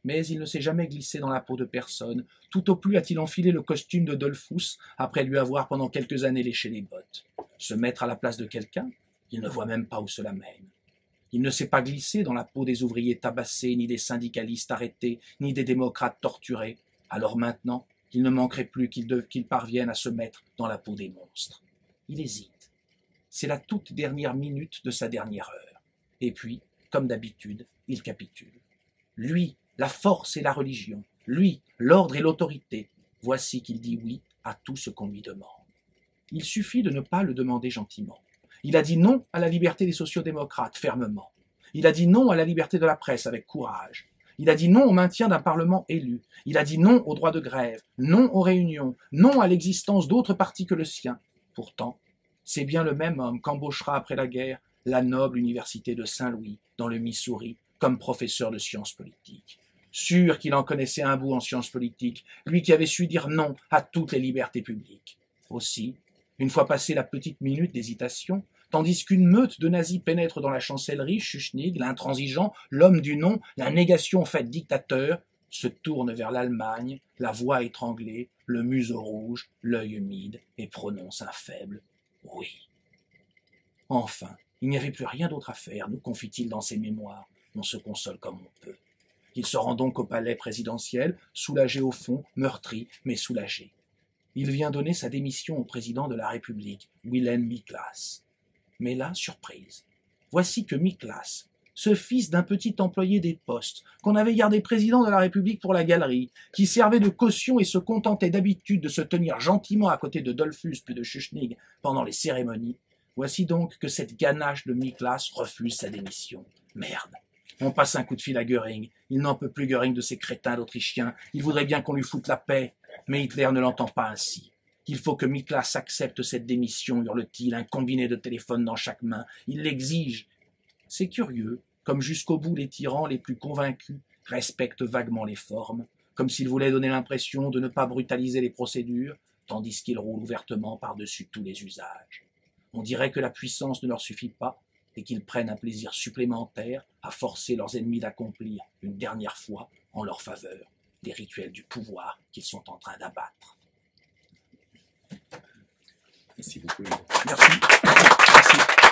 Mais il ne s'est jamais glissé dans la peau de personne. Tout au plus a-t-il enfilé le costume de Dollfuss après lui avoir pendant quelques années léché les bottes. Se mettre à la place de quelqu'un, il ne voit même pas où cela mène. Il ne s'est pas glissé dans la peau des ouvriers tabassés, ni des syndicalistes arrêtés, ni des démocrates torturés. Alors maintenant, il ne manquerait plus qu'il parvienne à se mettre dans la peau des monstres. Il hésite. C'est la toute dernière minute de sa dernière heure. Et puis, comme d'habitude, il capitule. Lui, la force et la religion. Lui, l'ordre et l'autorité. Voici qu'il dit oui à tout ce qu'on lui demande. Il suffit de ne pas le demander gentiment. Il a dit non à la liberté des sociodémocrates, fermement. Il a dit non à la liberté de la presse, avec courage. Il a dit non au maintien d'un Parlement élu. Il a dit non au droit de grève, non aux réunions, non à l'existence d'autres partis que le sien. Pourtant, c'est bien le même homme qu'embauchera après la guerre la noble université de Saint-Louis, dans le Missouri, comme professeur de sciences politiques. Sûr qu'il en connaissait un bout en sciences politiques, lui qui avait su dire non à toutes les libertés publiques. Aussi, une fois passée la petite minute d'hésitation, tandis qu'une meute de nazis pénètre dans la chancellerie, Schuschnigg, l'intransigeant, l'homme du non, la négation faite dictateur, se tourne vers l'Allemagne, la voix étranglée, le museau rouge, l'œil humide, et prononce un faible « oui ». Enfin, il n'y avait plus rien d'autre à faire, nous confie-t-il dans ses mémoires. On se console comme on peut. Il se rend donc au palais présidentiel, soulagé au fond, meurtri, mais soulagé. Il vient donner sa démission au président de la République, Wilhelm Miklas. Mais là, surprise. Voici que Miklas, ce fils d'un petit employé des postes, qu'on avait gardé président de la République pour la galerie, qui servait de caution et se contentait d'habitude de se tenir gentiment à côté de Dollfuss puis de Schuschnigg pendant les cérémonies, voici donc que cette ganache de Miklas refuse sa démission. Merde. On passe un coup de fil à Göring. Il n'en peut plus, Göring, de ces crétins d'Autrichiens. Il voudrait bien qu'on lui foute la paix. Mais Hitler ne l'entend pas ainsi. Il faut que Miklas accepte cette démission, hurle-t-il, un combiné de téléphone dans chaque main. Il l'exige. C'est curieux, comme jusqu'au bout les tyrans les plus convaincus respectent vaguement les formes, comme s'ils voulaient donner l'impression de ne pas brutaliser les procédures, tandis qu'ils roulent ouvertement par-dessus tous les usages. On dirait que la puissance ne leur suffit pas, et qu'ils prennent un plaisir supplémentaire à forcer leurs ennemis d'accomplir une dernière fois en leur faveur les rituels du pouvoir qu'ils sont en train d'abattre. Merci beaucoup. Merci. Merci.